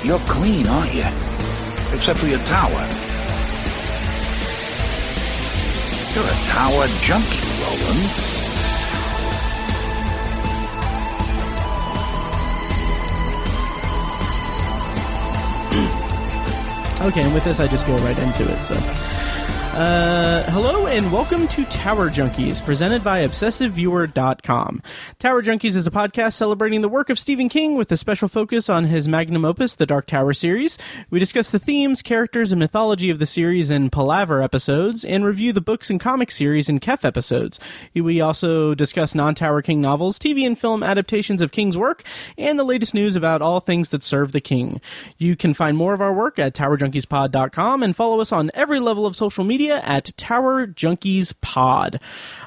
You're clean, aren't you? Except for your tower. You're a tower junkie, Roland. Okay, and with this, I just go right into it, so... hello and welcome to Tower Junkies, presented by ObsessiveViewer.com. Tower Junkies is a podcast celebrating the work of Stephen King with a special focus on his magnum opus, the Dark Tower series. We discuss the themes, characters, and mythology of the series in Palaver episodes, and review the books and comic series in Kef episodes. We also discuss non-Tower King novels, TV and film adaptations of King's work, and the latest news about all things that serve the King. You can find more of our work at TowerJunkiesPod.com and follow us on every level of social media at Tower Junkies Pod.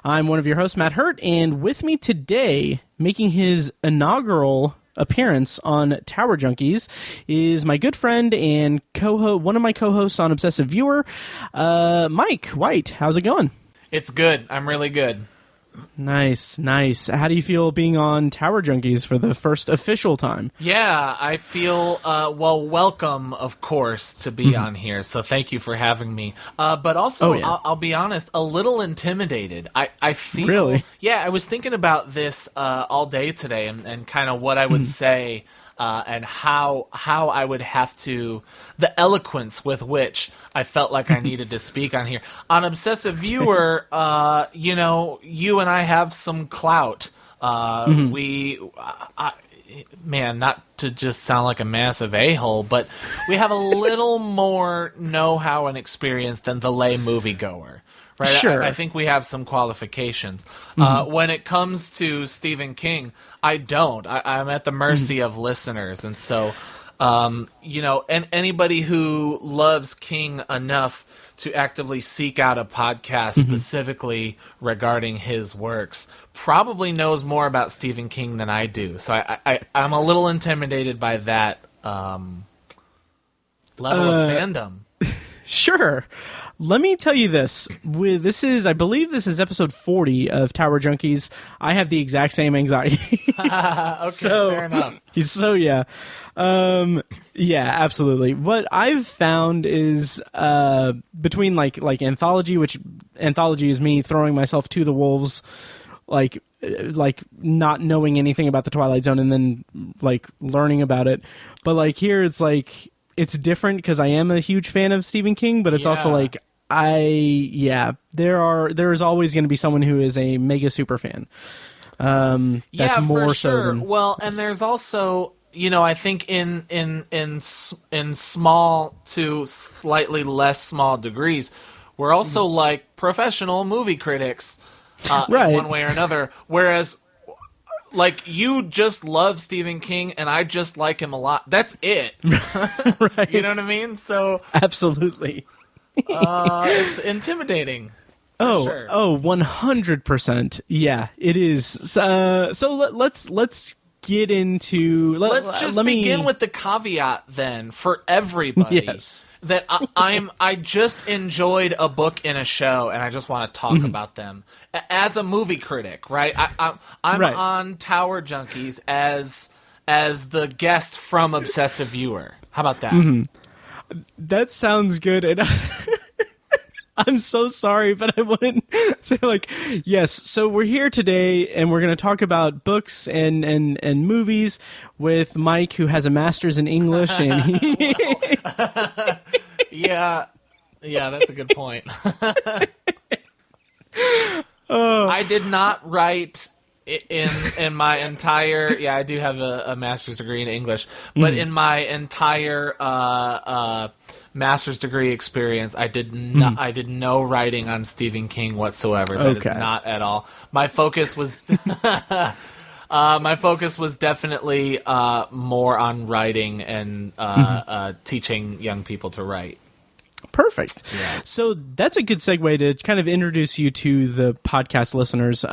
I'm one of your hosts, Matt Hurt, and with me today, making his inaugural appearance on Tower Junkies, is my good friend and one of my co-hosts on Obsessive Viewer, Mike White. How's it going? It's good. I'm really good. Nice. How do you feel being on Tower Junkies for the first official time? Yeah, I feel, welcome, of course, to be on here, so thank you for having me. But also, I'll be honest, a little intimidated. I feel... Really? Yeah, I was thinking about this all day today and kind of what I would say... and how I would have to, the eloquence with which I felt like I needed to speak on here. On Obsessive Viewer, you and I have some clout. Man, not to just sound like a massive a-hole, but we have a little more know-how and experience than the lay moviegoer. Right? Sure. I think we have some qualifications. When it comes to Stephen King, I don't. I'm at the mercy of listeners. And so, and anybody who loves King enough to actively seek out a podcast specifically regarding his works probably knows more about Stephen King than I do. So I'm a little intimidated by that level of fandom. Sure. Let me tell you this. I believe this is episode 40 of Tower Junkies. I have the exact same anxiety. Okay, fair enough. So, yeah. Yeah, absolutely. What I've found is between like anthology, which anthology is me throwing myself to the wolves, like not knowing anything about the Twilight Zone and then like learning about it. But like here it's like it's different because I am a huge fan of Stephen King, but it's also like there is always going to be someone who is a mega super fan. That's more for sure. so than and there's also, I think in small to slightly less small degrees, we're also like professional movie critics, right. in one way or another. Whereas, like, you just love Stephen King, and I just like him a lot. That's it. Right. You know what I mean? So absolutely. It's intimidating. Sure. 100%. Yeah, it is. So let's get into. Let's begin with the caveat then for everybody. Yes. That I just enjoyed a book in a show, and I just want to talk about them as a movie critic, right? I'm right. on Tower Junkies as the guest from Obsessive Viewer. How about that? That sounds good, and I'm so sorry, but I wouldn't say like yes. So we're here today, and we're going to talk about books and movies with Mike, who has a master's in English, and he. Yeah, that's a good point. I did not write in my entire. Yeah, I do have a master's degree in English, but in my entire master's degree experience, I did not. I did no writing on Stephen King whatsoever. That is not at all. My focus was. My focus was definitely more on writing and teaching young people to write. Perfect. Yeah. So that's a good segue to kind of introduce you to the podcast listeners.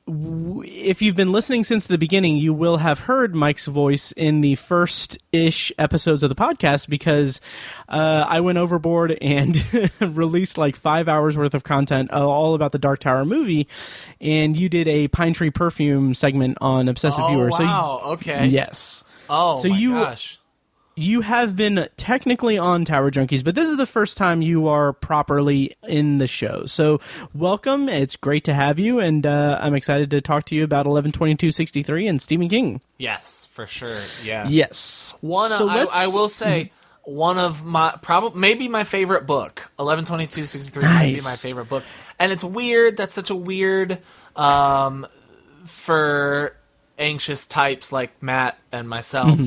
If you've been listening since the beginning, you will have heard Mike's voice in the first-ish episodes of the podcast because I went overboard and released like 5 hours worth of content all about the Dark Tower movie, and you did a Pine Tree Perfume segment on Obsessive Viewer. Oh, wow. Okay. Yes. Oh, so my gosh. you have been technically on Tower Junkies, but this is the first time you are properly in the show. So welcome. It's great to have you, and I'm excited to talk to you about 11/22/63 and Stephen King. Yes, for sure. Yeah. Yes. I will say one of my maybe my favorite book. 11/22/63 Nice. might be my favorite book, and it's weird. That's such a weird for anxious types like Matt and myself.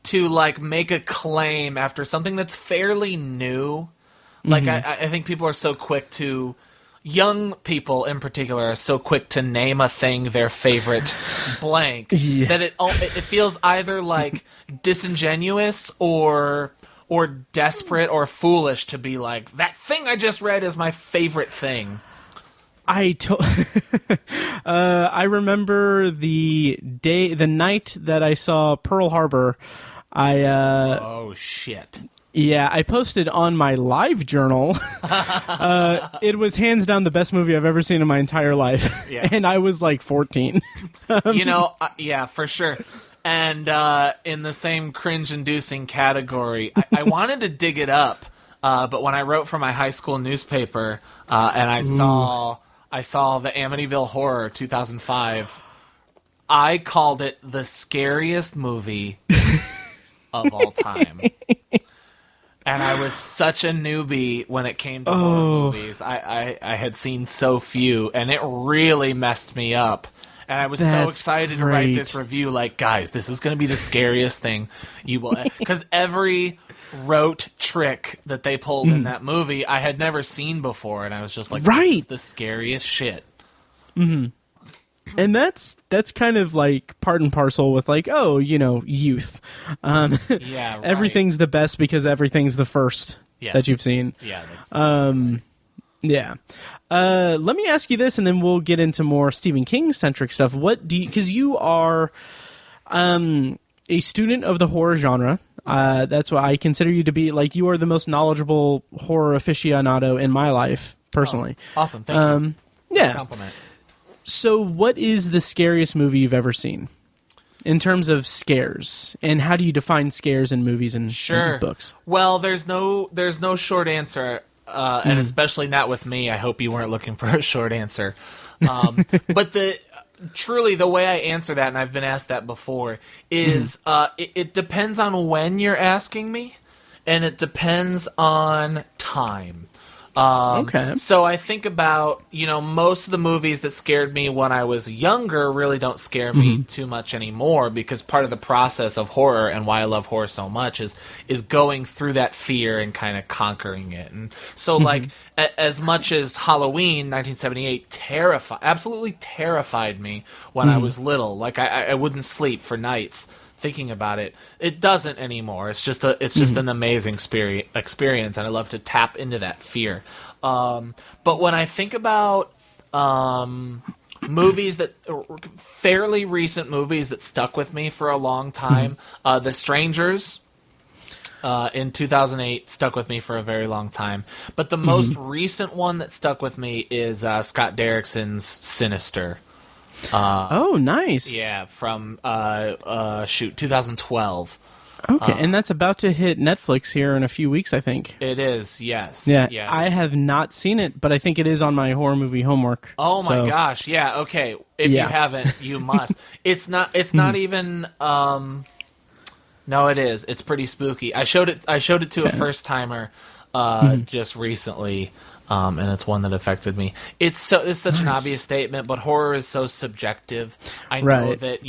To like make a claim after something that's fairly new. Like I think people are so quick to, young people in particular are so quick to name a thing their favorite blank that it feels either like disingenuous or desperate or foolish to be like, that thing I just read is my favorite thing. I remember the night that I saw Pearl Harbor. Oh shit! Yeah, I posted on my live journal. It was hands down the best movie I've ever seen in my entire life, and I was like 14. Yeah, for sure. And in the same cringe-inducing category, I wanted to dig it up, but when I wrote for my high school newspaper, and I saw the Amityville Horror 2005, I called it the scariest movie of all time. And I was such a newbie when it came to horror movies. I had seen so few, and it really messed me up. And I was so excited to write this review, like, guys, this is going to be the scariest thing you will... Because every rote trick that they pulled in that movie, I had never seen before, and I was just like, this is the scariest shit. Mm-hmm. And that's kind of like part and parcel with like, youth. Yeah, right. Everything's the best because everything's the first that you've seen. Yeah. That's yeah. Let me ask you this, and then we'll get into more Stephen King-centric stuff. What do you... Because you are a student of the horror genre. That's why I consider you to be, like, you are the most knowledgeable horror aficionado in my life, personally. Oh, awesome. Thank you. Yeah. Compliment. So what is the scariest movie you've ever seen in terms of scares? And how do you define scares in movies and books? Well, there's no short answer, and especially not with me. I hope you weren't looking for a short answer. But truly the way I answer that, and I've been asked that before, is it depends on when you're asking me, and it depends on time. So I think about, most of the movies that scared me when I was younger really don't scare me too much anymore, because part of the process of horror and why I love horror so much is going through that fear and kind of conquering it. And so like as much as Halloween 1978 absolutely terrified me when I was little, like I wouldn't sleep for nights thinking about it. It doesn't anymore. It's just an amazing experience, and I love to tap into that fear. But when I think about movies fairly recent movies that stuck with me for a long time, The Strangers in 2008 stuck with me for a very long time. But the most recent one that stuck with me is Scott Derrickson's Sinister. Nice. Yeah, from 2012. Okay, and that's about to hit Netflix here in a few weeks, I think. It is, yes. Yeah, I have not seen it, but I think it is on my horror movie homework. Oh my gosh, yeah, okay. If you haven't, you must. It's not even no, it is. It's pretty spooky. I showed it to a first timer just recently. And it's one that affected me. It's such an obvious statement, but horror is so subjective. I know that,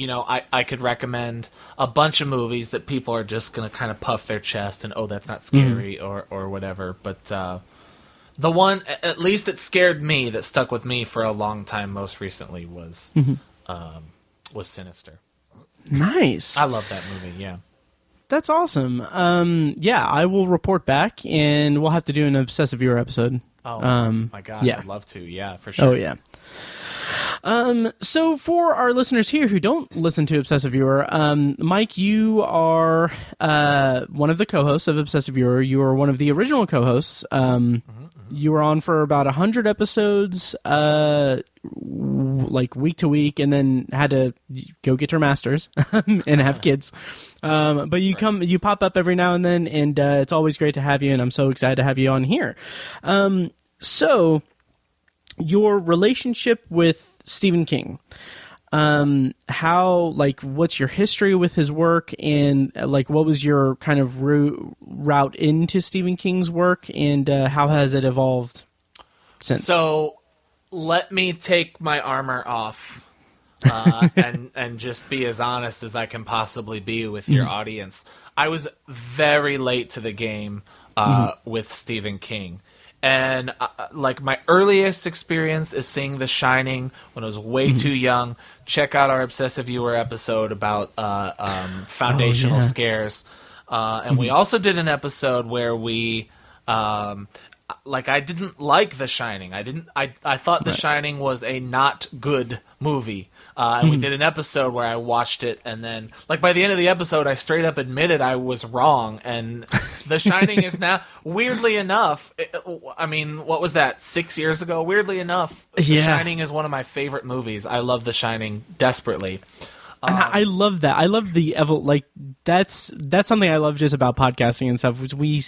I could recommend a bunch of movies that people are just going to kind of puff their chest and, that's not scary or whatever. But the one, at least that scared me, that stuck with me for a long time most recently was Sinister. Nice. I love that movie, yeah. That's awesome. I will report back, and we'll have to do an Obsessive Viewer episode. Oh, my gosh, I'd love to. Yeah, for sure. Oh, yeah. So for our listeners here who don't listen to Obsessive Viewer, Mike, you are one of the co-hosts of Obsessive Viewer. You are one of the original co-hosts. You were on for about 100 episodes, like week to week, and then had to go get your masters and have kids. But you pop up every now and then, and it's always great to have you, and I'm so excited to have you on here. So your relationship with Stephen King, what's your history with his work, and what was your kind of route into Stephen King's work, and how has it evolved since? So let me take my armor off and just be as honest as I can possibly be with your audience. I was very late to the game with Stephen King. And my earliest experience is seeing The Shining when I was way too young. Check out our Obsessive Viewer episode about foundational scares. And we also did an episode where we I didn't like The Shining. I thought The Shining was a not good movie. And we did an episode where I watched it, and then by the end of the episode I straight up admitted I was wrong, and The Shining is now, weirdly enough, what was that, 6 years ago? Weirdly enough, The Shining is one of my favorite movies. I love The Shining desperately. And I love that. I love the that's something I love just about podcasting and stuff, which we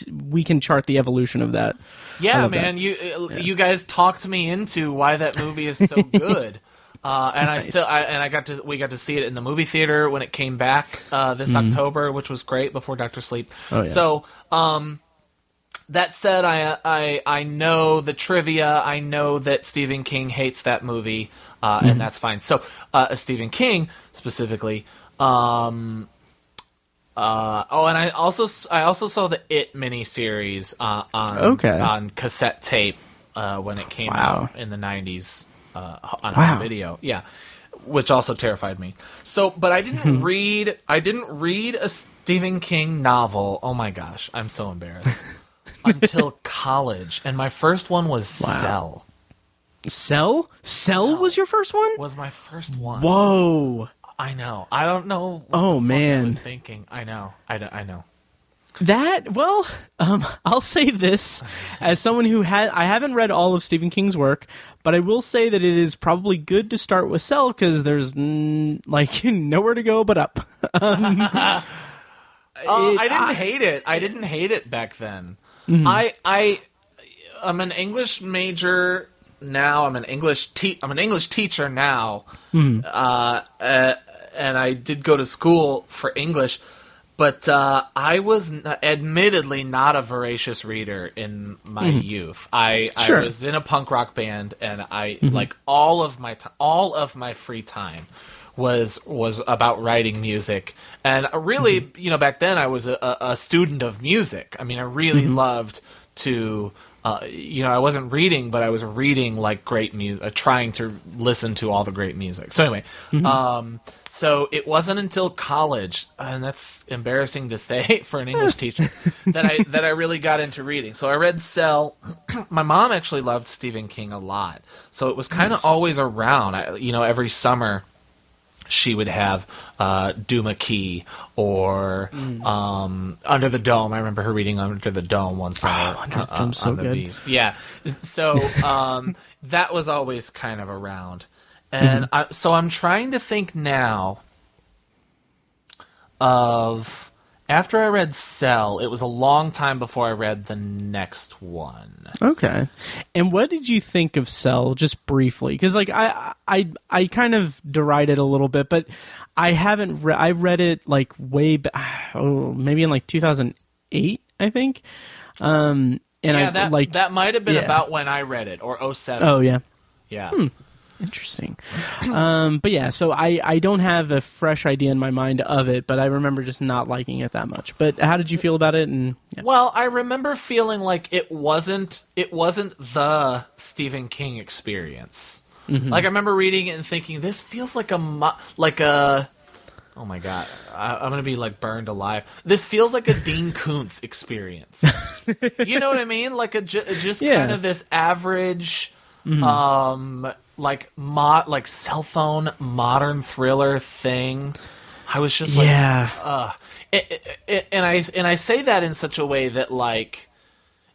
can chart the evolution of that. Yeah, man, that. You guys talked me into why that movie is so good. And nice. We got to see it in the movie theater when it came back this October, which was great, before Dr. Sleep. Oh, yeah. So, that said, I know the trivia. I know that Stephen King hates that movie, and that's fine. So, Stephen King specifically. And I also saw the It miniseries on cassette tape when it came out in the 90s on home video. Yeah, which also terrified me. So, but I didn't read a Stephen King novel. Oh my gosh, I'm so embarrassed. Until college, and my first one was Cell. Cell was your first one? Was my first one. Whoa. I know. I don't know what man. I was thinking. I know. I know. I'll say this as someone who I haven't read all of Stephen King's work, but I will say that it is probably good to start with Cell, because there's nowhere to go but up. I didn't hate it. I didn't hate it back then. I'm an English major now. I'm an English teacher now. And I did go to school for English, but I was admittedly not a voracious reader in my youth. I was in a punk rock band, and I all of my free time was about writing music. And really, back then I was a student of music. I mean, I really loved to, I wasn't reading, but I was reading great music, trying to listen to all the great music. So anyway, so it wasn't until college, and that's embarrassing to say for an English teacher, that I really got into reading. So I read Cell. My mom actually loved Stephen King a lot, so it was kind of always around. Every summer she would have Duma Key or Under the Dome. I remember her reading Under the Dome one summer. Under the Dome's so good. Beach. Yeah. So that was always kind of around. And so I'm trying to think now of... After I read Cell, it was a long time before I read the next one. Okay. And what did you think of Cell, just briefly? Because I kind of derided a little bit, but I haven't. I read it way back, maybe in 2008, I think. And that might have been about when I read it, or '07. Oh yeah. Yeah. Interesting. But yeah, so I don't have a fresh idea in my mind of it, but I remember just not liking it that much. But how did you feel about it? And Well, I remember feeling like it wasn't the Stephen King experience. I remember reading it and thinking, this feels like a oh my god, I'm gonna be burned alive. This feels like a Dean Koontz experience. You know what I mean? Kind of this average like cell phone modern thriller thing. I was just like, and I say that in such a way that like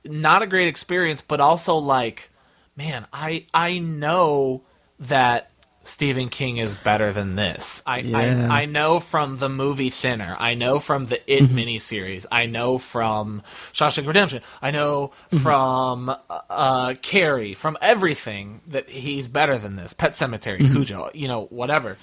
not a great experience, but also like, man, I know that Stephen King is better than this. I know from the movie Thinner. I know from the It miniseries. I know from Shawshank Redemption. I know from Carrie. From everything that he's better than this. Pet Sematary, Cujo, whatever.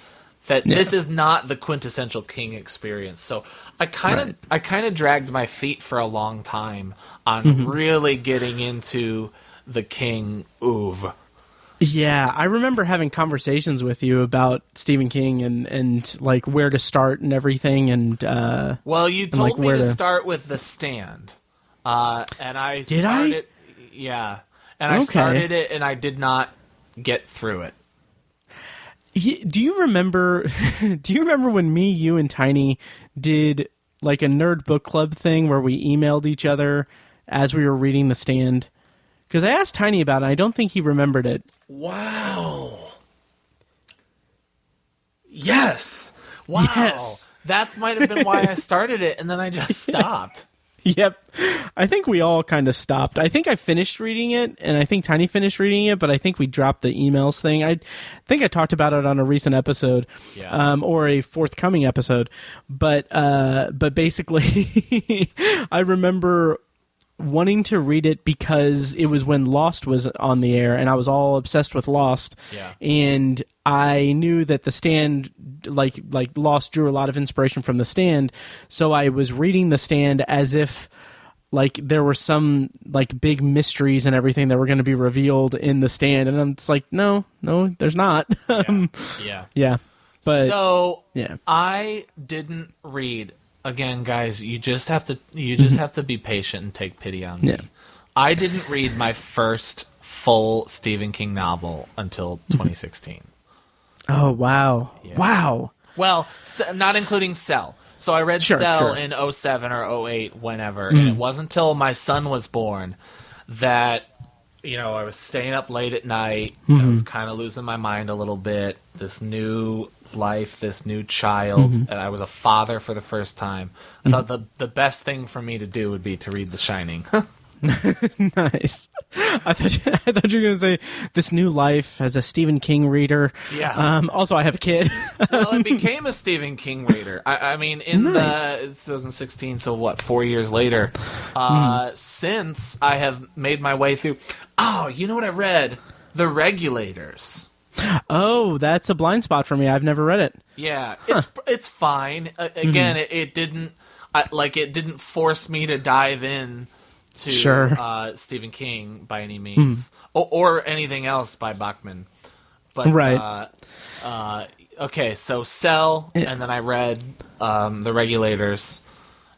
That this is not the quintessential King experience. So I kind of dragged my feet for a long time on really getting into the King oeuvre. Yeah, I remember having conversations with you about Stephen King and like where to start and everything. And well, you told me to start with The Stand, and I started. Yeah, and I started it, and I did not get through it. Do you remember? Do you remember when me, you, and Tiny did like a nerd book club thing where we emailed each other as we were reading The Stand? Because I asked Tiny about it, I don't think he remembered it. Wow. Yes. Wow. Yes. That might have been why I started it, and then I just stopped. Yep. I think we all kind of stopped. I think I finished reading it, and I think Tiny finished reading it, but I think we dropped the emails thing. I think I talked about it on a recent episode, or a forthcoming episode. But basically, I remember wanting to read it because it was when Lost was on the air, and I was all obsessed with Lost. Yeah. And I knew that The Stand, like Lost, drew a lot of inspiration from The Stand. So I was reading The Stand as if like there were some like big mysteries and everything that were going to be revealed in The Stand, and I'm just like, no, there's not. Yeah. But so I didn't read. Again, guys, you just have to be patient and take pity on me. I didn't read my first full Stephen King novel until 2016. Oh, wow. Yeah. Wow. Well, not including Cell. So I read Cell in 07 or 08, whenever, and it wasn't until my son was born that I was staying up late at night. I was kind of losing my mind a little bit. This new life, this new child, and I was a father for the first time. I thought the best thing for me to do would be to read The Shining. Nice. I thought you were going to say this new life as a Stephen King reader. Yeah. Also, I have a kid. Well, I became a Stephen King reader. I mean, in it's 2016, so what? 4 years later, since I have made my way through. Oh, you know what I read? The Regulators. Oh, that's a blind spot for me. I've never read it. Yeah, it's fine. Again, it didn't it didn't force me to dive in to Stephen King by any means, or anything else by Bachman. But okay, so Cell, and then I read The Regulators,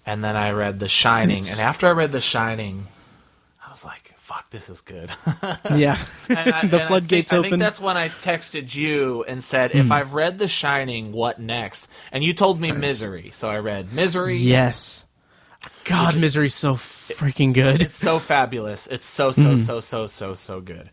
and then I read The Shining, and after I read The Shining, I was like, fuck, this is good. Yeah. The floodgates open. I think that's when I texted you and said, if I've read The Shining, what next? And you told me Misery. So I read Misery. Yes. God, Misery's so freaking good. It's so fabulous. It's so good.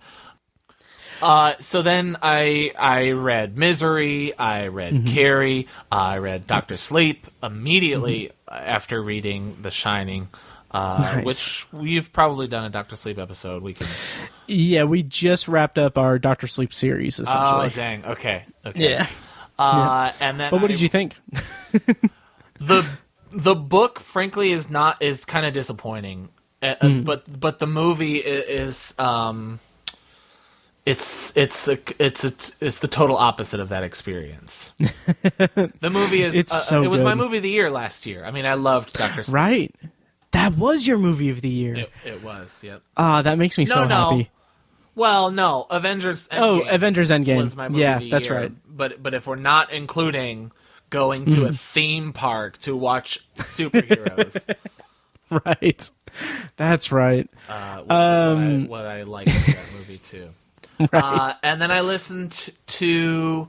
So then I read Misery, I read Carrie, I read Dr. Sleep immediately after reading The Shining. Nice. Which you've probably done a Dr. Sleep episode. Yeah, we just wrapped up our Dr. Sleep series, essentially. Oh, dang. Okay. Yeah. And then but what did you think? The book, frankly, is kind of disappointing. But the movie is it's the total opposite of that experience. The movie is it was my movie of the year last year. I mean, I loved Dr. Sleep. Right. That was your movie of the year. It was, yep. That makes me so happy. Well, no, Avengers Endgame. Oh, Avengers Endgame was my movie of the that's year. right. But if we're not including going to a theme park to watch superheroes, right? That's right. Which is what I liked about that movie too. Right. And then I listened to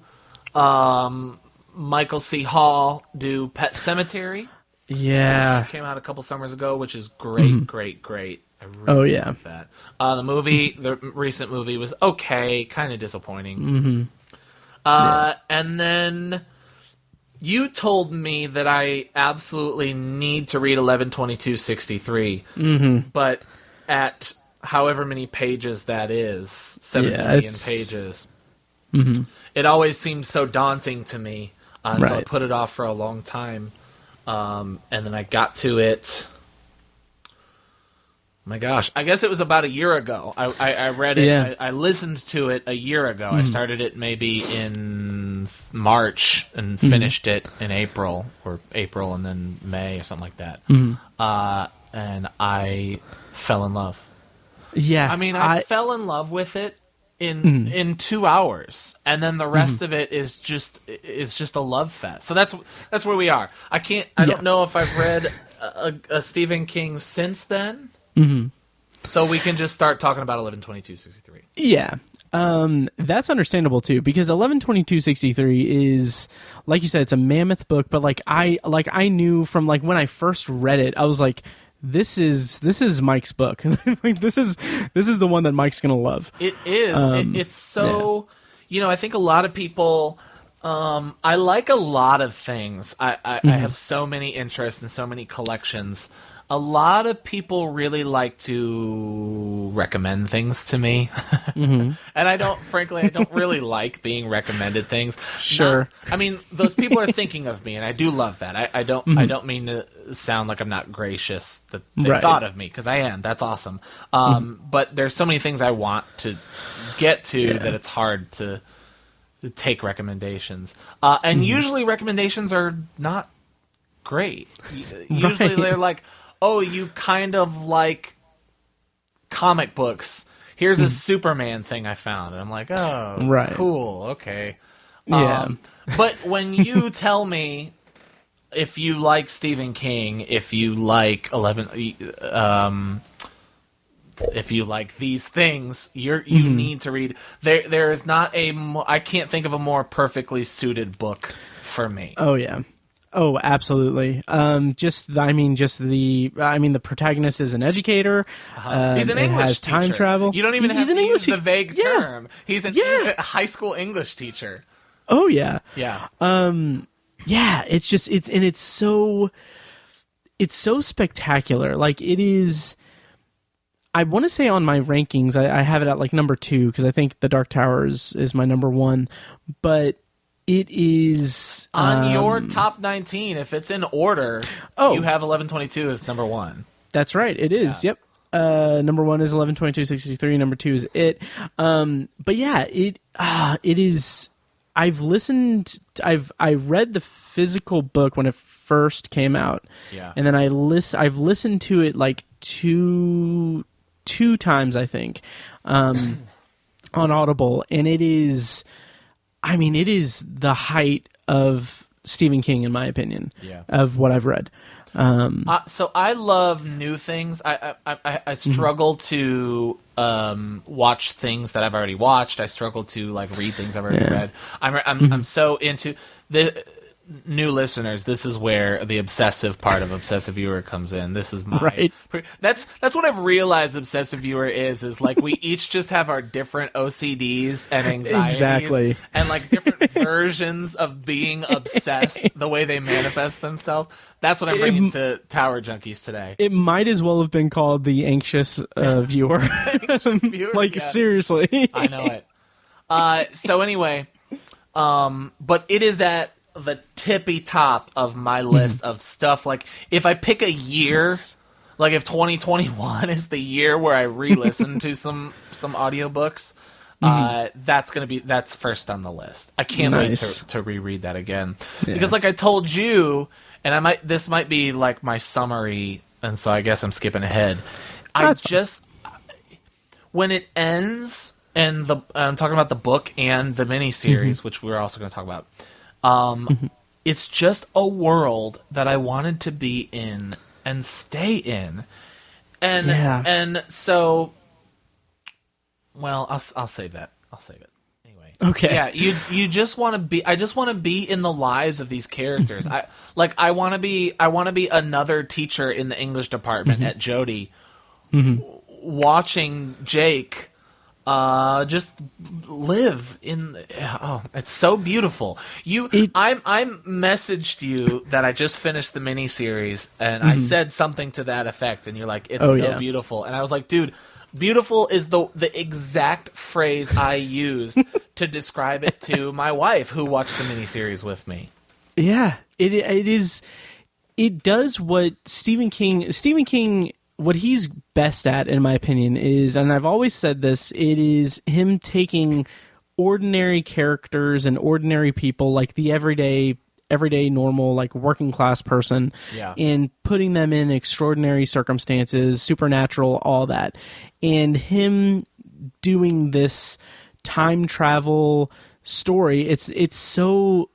Michael C. Hall do Pet Sematary. Yeah. Which came out a couple summers ago, which is great, great. I really Oh, yeah. love that. The recent movie was okay, kind of disappointing. And then you told me that I absolutely need to read 11/22/63, but at however many pages that is, 7 million pages, it always seemed so daunting to me, so I put it off for a long time, and then I got to it. My gosh, I guess it was about a year ago. I read it. Yeah. I listened to it a year ago. I started it maybe in March and finished it in April and then May or something like that. And I fell in love. Yeah. I mean, I fell in love with it in 2 hours, and then the rest of it is just a love fest. So that's where we are. I don't know if I've read a Stephen King since then. So we can just start talking about 11/22/63. Yeah. That's understandable too, because 11/22/63 is, like you said, it's a mammoth book, but I knew from when I first read it, I was like, this is Mike's book. This is the one that Mike's gonna love. It is. It's so I think a lot of people I like a lot of things. I have so many interests and so many collections. A lot of people really like to recommend things to me. And I don't really like being recommended things. Sure. Those people are thinking of me, and I do love that. I don't mean to sound like I'm not gracious that they thought of me, because I am. That's awesome. But there's so many things I want to get to that it's hard to take recommendations. And usually recommendations are not great. Usually they're like, oh, you kind of like comic books. Here's a Superman thing I found. And I'm like, oh, cool, okay. Yeah. But when you tell me if you like Stephen King, if you like if you like these things, you need to read. There is not I can't think of a more perfectly suited book for me. Oh yeah. Oh, absolutely. The protagonist is an educator. He's an English has teacher. Time travel. You don't even have to use the vague Yeah. term. He's a high school English teacher. Oh yeah. Yeah. It's so spectacular. Like, it is. I want to say on my rankings, I have it at number 2, because I think The Dark Tower is my number 1, but it is on your top 19. If it's in order, you have 11/22 as number 1. That's right. It is. Yeah. Yep. Number 1 is 11/22/63. Number 2 is it. But yeah, it is. I read the physical book when it first came out. Yeah. And then I've listened to it two times, I think, on Audible, and it is. It is the height of Stephen King, in my opinion, of what I've read. So I love new things. I struggle to watch things that I've already watched. I struggle to read things I've already read. I'm so into the new listeners. This is where the obsessive part of Obsessive Viewer comes in. This is my that's what I've realized Obsessive Viewer is we each just have our different OCDs and anxieties and different versions of being obsessed, the way they manifest themselves. That's what I'm bringing to Tower Junkies today. It might as well have been called the anxious viewer. Anxious viewer, seriously. I know it. So anyway, but it is at the tippy top of my list of stuff. If I pick a year, if 2021 is the year where I re-listen to some audiobooks, that's first on the list. I can't wait to reread that again. Because I told you, and this might be my summary, and so I guess I'm skipping ahead. When it ends, and I'm talking about the book and the miniseries, which we're also going to talk about. It's just a world that I wanted to be in and stay in, and so, well, I'll save that. I'll save it anyway. Okay. Yeah, you just want to be. I just want to be in the lives of these characters. I want to be another teacher in the English department at Jody, watching Jake just live in. Oh, it's so beautiful. I messaged you that I just finished the miniseries, and I said something to that effect, and you're like, "It's so beautiful," and I was like, "Dude, beautiful is the exact phrase I used to describe it to my wife, who watched the miniseries with me." Yeah, it is. It does what Stephen King. What he's best at, in my opinion, is, and I've always said this, it is him taking ordinary characters and ordinary people, like the everyday normal, like working class person, and putting them in extraordinary circumstances, supernatural, all that, and him doing this time travel story. It's so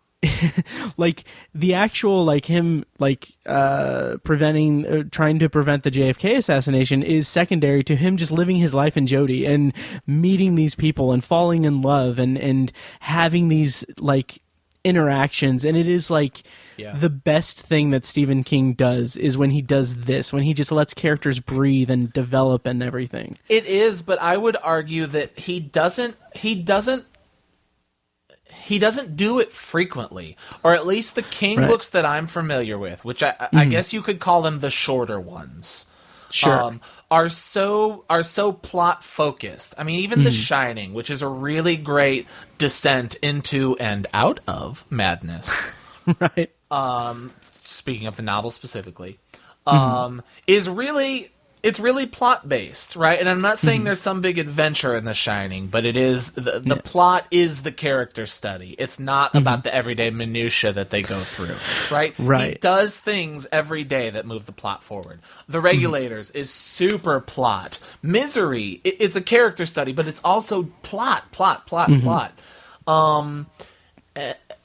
like the actual, like him, like trying to prevent the JFK assassination is secondary to him just living his life in Jodie and meeting these people and falling in love and having these like interactions. And it is like the best thing that Stephen King does is when he does this, when he just lets characters breathe and develop and everything. It is, but I would argue that he doesn't do it frequently, or at least the King books that I'm familiar with, which I guess you could call them the shorter ones. Sure. Are so plot focused. I mean, even The Shining, which is a really great descent into and out of madness. Right. Speaking of the novel specifically, is really. It's really plot-based, right? And I'm not saying there's some big adventure in The Shining, but it is the plot is the character study. It's not about the everyday minutia that they go through, right? Right. He does things every day that move the plot forward. The Regulators is super plot. Misery, it's a character study, but it's also plot.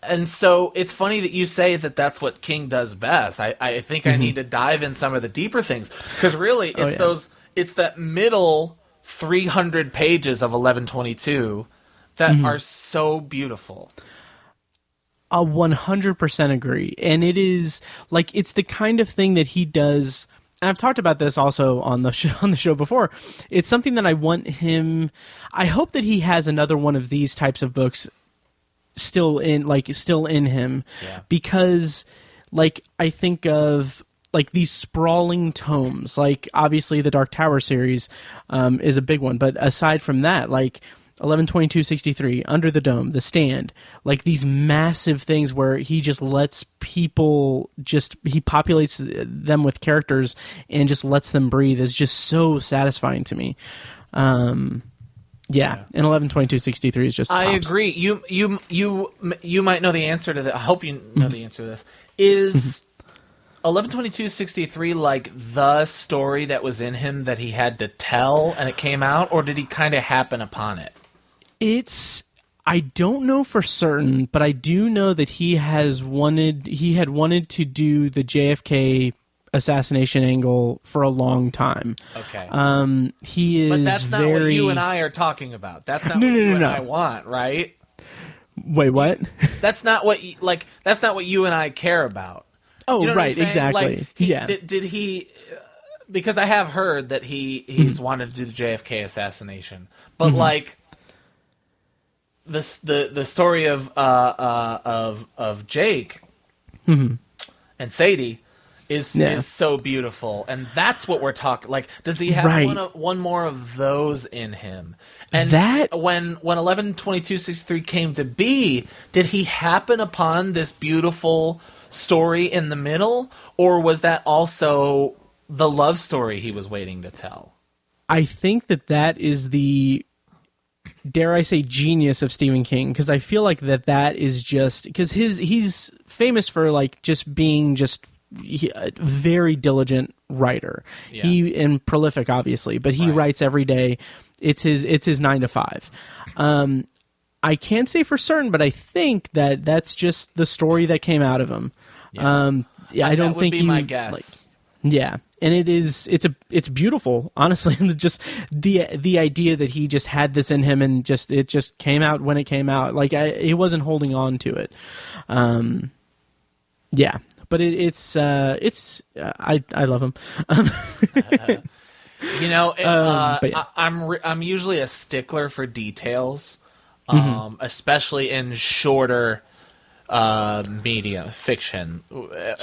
And so it's funny that you say that that's what King does best. I think I need to dive in some of the deeper things, because really it's that middle 300 pages of 1122 that are so beautiful. I 100% agree. And it is like, it's the kind of thing that he does. And I've talked about this also on the show before. It's something that I want him. I hope that he has another one of these types of books still in him, because like I think of like these sprawling tomes, like obviously the Dark Tower series is a big one, but aside from that, like 11/22/63, Under the Dome, The Stand, like these massive things where he just lets people he populates them with characters and just lets them breathe is just so satisfying to me. Yeah, and 11/22/63 is just tops. I agree. You might know the answer to that. I hope you know the answer to this. Is 11/22/63 like the story that was in him that he had to tell and it came out, or did he kind of happen upon it? I don't know for certain, but I do know that he had wanted to do the JFK assassination angle for a long time. Okay. He is, but that's not what you and I are talking about. That's not what you and I want, right? Wait, what? That's not what you and I care about. Oh, you know right, exactly. Like, did he? Because I have heard that he's wanted to do the JFK assassination, but like the story of Jake and Sadie is so beautiful, and that's what we're talking. Like, does he have one more of those in him? And that when 11/22/63 came to be, did he happen upon this beautiful story in the middle, or was that also the love story he was waiting to tell? I think that is the, dare I say, genius of Stephen King, because I feel like that is just because he's famous for like just being a very diligent writer. He and prolific, obviously, but he writes every day. It's his 9 to 5. I can't say for certain, but I think that's just the story that came out of him. I don't think he. My guess. And it's beautiful, honestly. Just the idea that he just had this in him and it just came out when it came out. Like he wasn't holding on to it. But I love him. You know, but yeah. I'm usually a stickler for details, especially in shorter media fiction.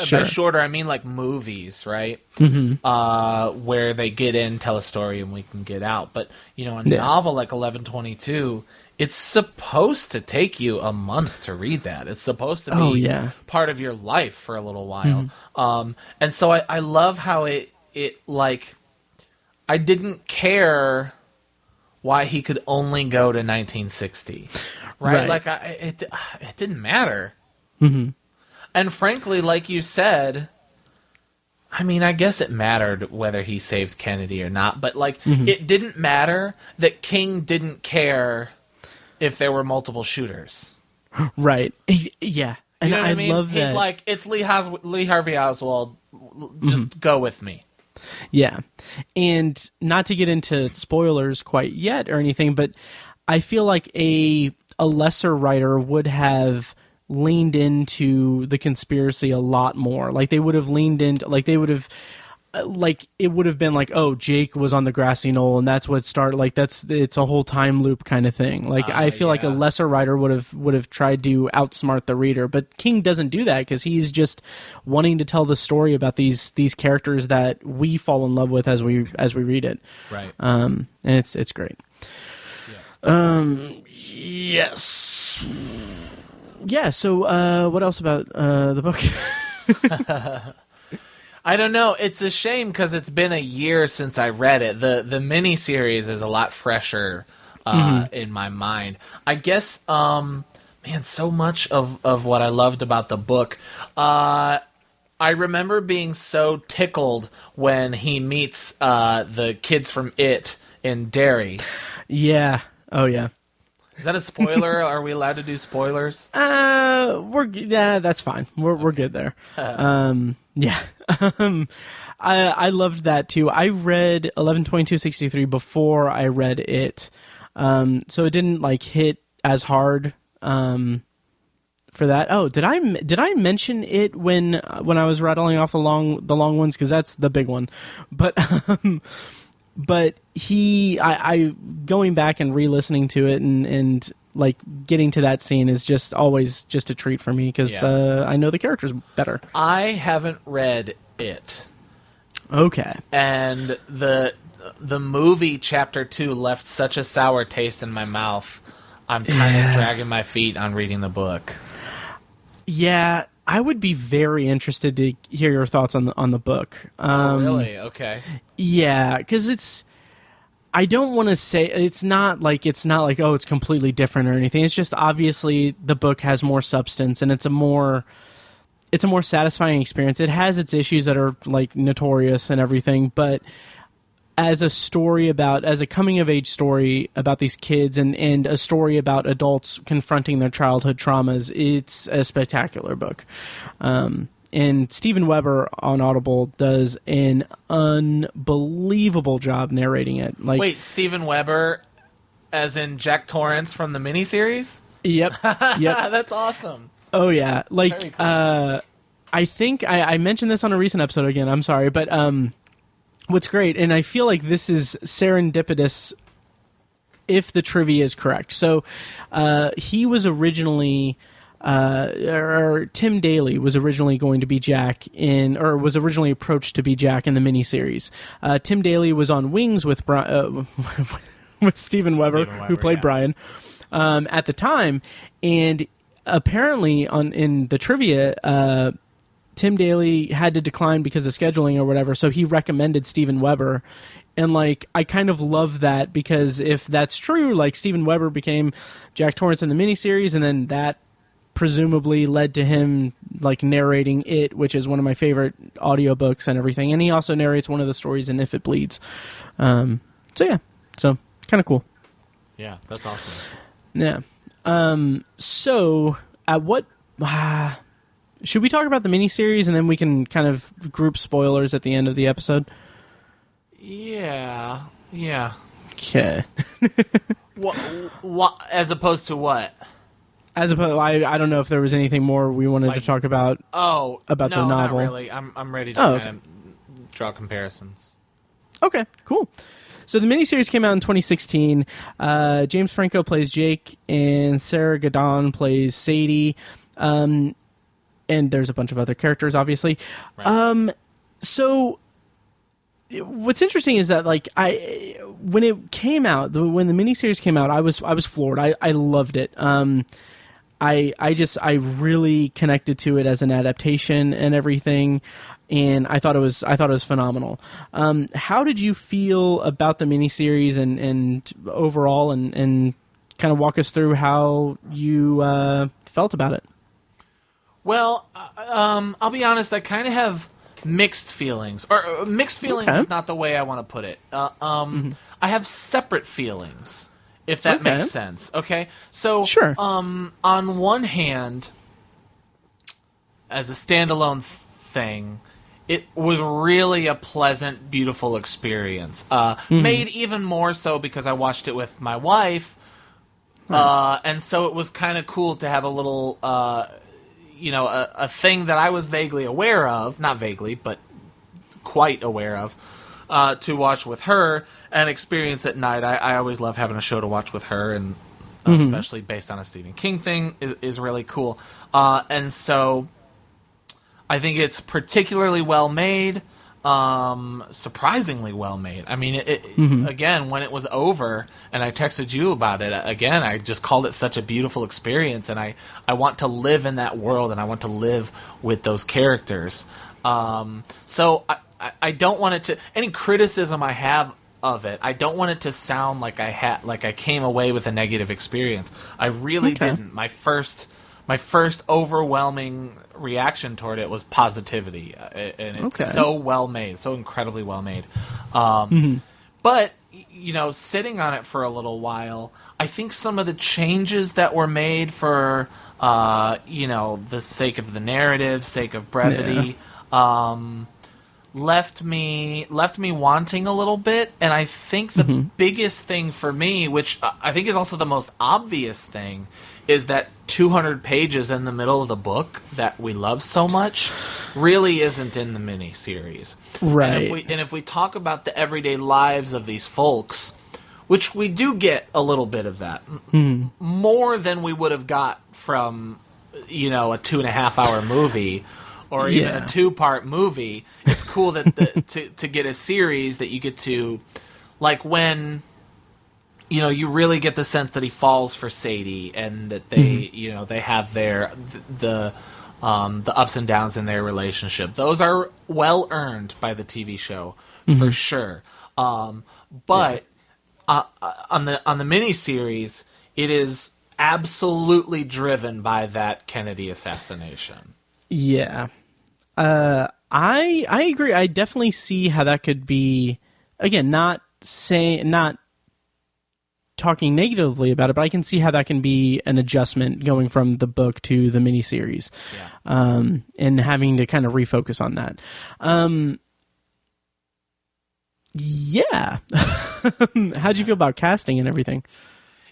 Sure. By shorter, I mean like movies, right? Where they get in, tell a story, and we can get out. But you know, a novel like 1122, it's supposed to take you a month to read that. It's supposed to be part of your life for a little while. And so I love how it like, I didn't care why he could only go to 1960, right? Like it didn't matter. And frankly, like you said, I mean, I guess it mattered whether he saved Kennedy or not, but like it didn't matter that King didn't care if there were multiple shooters. Right. Yeah. And You know what I mean? love that. He's like, it's Lee Harvey Oswald. Just go with me. Yeah. And not to get into spoilers quite yet or anything, but I feel like a lesser writer would have leaned into the conspiracy a lot more. Like they would have leaned into, like they would have, like it would have been like, oh, Jake was on the grassy knoll and that's what started, like it's a whole time loop kind of thing. Like I feel like a lesser writer would have tried to outsmart the reader, but King doesn't do that because he's just wanting to tell the story about these characters that we fall in love with as we read it. Right. And it's great. Yes. Yeah, so what else about the book? I don't know. It's a shame because it's been a year since I read it. The miniseries is a lot fresher in my mind. I guess, man, so much of what I loved about the book. I remember being so tickled when he meets the kids from It in Derry. Yeah. Oh, yeah. Is that a spoiler? Are we allowed to do spoilers? That's fine. We're good there. Yeah. I loved that too. I read 11/22/63 before I read It. So it didn't like hit as hard for that. Oh, did I mention It when I was rattling off the long ones, cuz that's the big one. But But I going back and re-listening to it and like getting to that scene is just always just a treat for me because I know the characters better. I haven't read It. Okay. And the movie Chapter 2 left such a sour taste in my mouth. I'm kind of dragging my feet on reading the book. Yeah, I would be very interested to hear your thoughts on the book. Oh, really? Okay. Yeah, because I don't want to say it's not like oh, it's completely different or anything. It's just obviously the book has more substance and it's a more satisfying experience. It has its issues that are like notorious and everything, but as a coming of age story about these kids and a story about adults confronting their childhood traumas, it's a spectacular book. And Steven Weber on Audible does an unbelievable job narrating it. Like, wait, Steven Weber, as in Jack Torrance from the miniseries? Yep. That's awesome. Oh yeah, like Very cool. I think I mentioned this on a recent episode again. I'm sorry, but what's great, and I feel like this is serendipitous if the trivia is correct. So he was originally. Tim Daly was originally going to be Jack was originally approached to be Jack in the miniseries. Tim Daly was on Wings with with Steven Weber, who played Brian at the time, and apparently in the trivia, Tim Daly had to decline because of scheduling or whatever, so he recommended Steven Weber. And, like, I kind of love that because if that's true, like, Steven Weber became Jack Torrance in the miniseries, and then that presumably led to him like narrating It, which is one of my favorite audiobooks and everything, and he also narrates one of the stories in If It Bleeds. So kind of cool. Yeah, that's awesome. Yeah. So at what should we talk about the miniseries and then we can kind of group spoilers at the end of the episode? Yeah. Okay. What as opposed to what? As opposed, I don't know if there was anything more we wanted to talk about. Oh, about the novel. Not really. I'm ready to kind of draw comparisons. Okay, cool. So the miniseries came out in 2016. James Franco plays Jake, and Sarah Gadon plays Sadie. And there's a bunch of other characters, obviously. Right. So what's interesting is that, like, when it came out, when the miniseries came out, I was floored. I loved it. I really connected to it as an adaptation and everything, and I thought it was phenomenal. How did you feel about the miniseries and overall, and kind of walk us through how you felt about it? Well, I'll be honest. I kind of have mixed feelings, or mixed feelings is not the way I want to put it. I have separate feelings, if that makes sense. Okay, so sure. On one hand, as a standalone thing, it was really a pleasant, beautiful experience. Made even more so because I watched it with my wife, and so it was kind of cool to have a little. A thing that I was vaguely aware of, not vaguely, but quite aware of, to watch with her and experience at night. I always love having a show to watch with her, and especially based on a Stephen King thing is really cool. And so I think it's particularly well made, surprisingly well made. I mean, again, when it was over and I texted you about it, again, I just called it such a beautiful experience, and I want to live in that world, and I want to live with those characters. So I don't want it to, any criticism I have of it, I don't want it to sound like I came away with a negative experience. I really didn't. My first overwhelming reaction toward it was positivity, and it's so well made, so incredibly well made. But sitting on it for a little while, I think some of the changes that were made for the sake of the narrative, sake of brevity, left me wanting a little bit. And I think the biggest thing for me, which I think is also the most obvious thing, is that 200 pages in the middle of the book that we love so much really isn't in the miniseries. Right. And if we talk about the everyday lives of these folks, which we do get a little bit of that, more than we would have got from, a 2.5 hour movie, or even a 2-part movie. It's cool that to get a series that you get to, like, when you really get the sense that he falls for Sadie, and that they they have the ups and downs in their relationship. Those are well earned by the TV show for sure. But on the miniseries, it is absolutely driven by that Kennedy assassination. Yeah. I agree. I definitely see how that could be, again, not talking negatively about it, but I can see how that can be an adjustment going from the book to the miniseries, and having to kind of refocus on that. How'd you feel about casting and everything?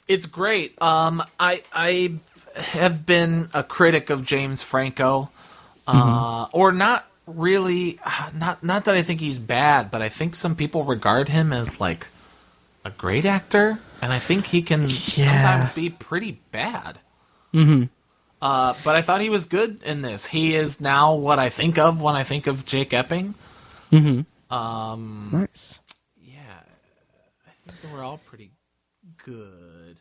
It's great. I have been a critic of James Franco, or not really. Not that I think he's bad, but I think some people regard him as like a great actor, and I think he can sometimes be pretty bad. But I thought he was good in this. He is now what I think of when I think of Jake Epping. Nice. Yeah, I think they were all pretty good.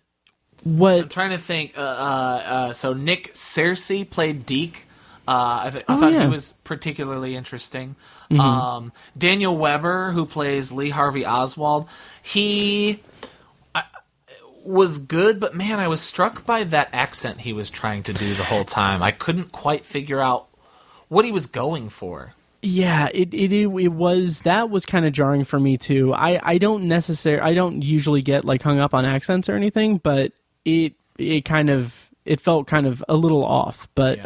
I'm trying to think. So Nick Searcy played Deke. I thought he was particularly interesting. Daniel Weber, who plays Lee Harvey Oswald, he was good, but man, I was struck by that accent he was trying to do the whole time. I couldn't quite figure out what he was going for. Yeah, it was, that was kind of jarring for me too. I don't usually get like hung up on accents or anything, but it felt kind of a little off. But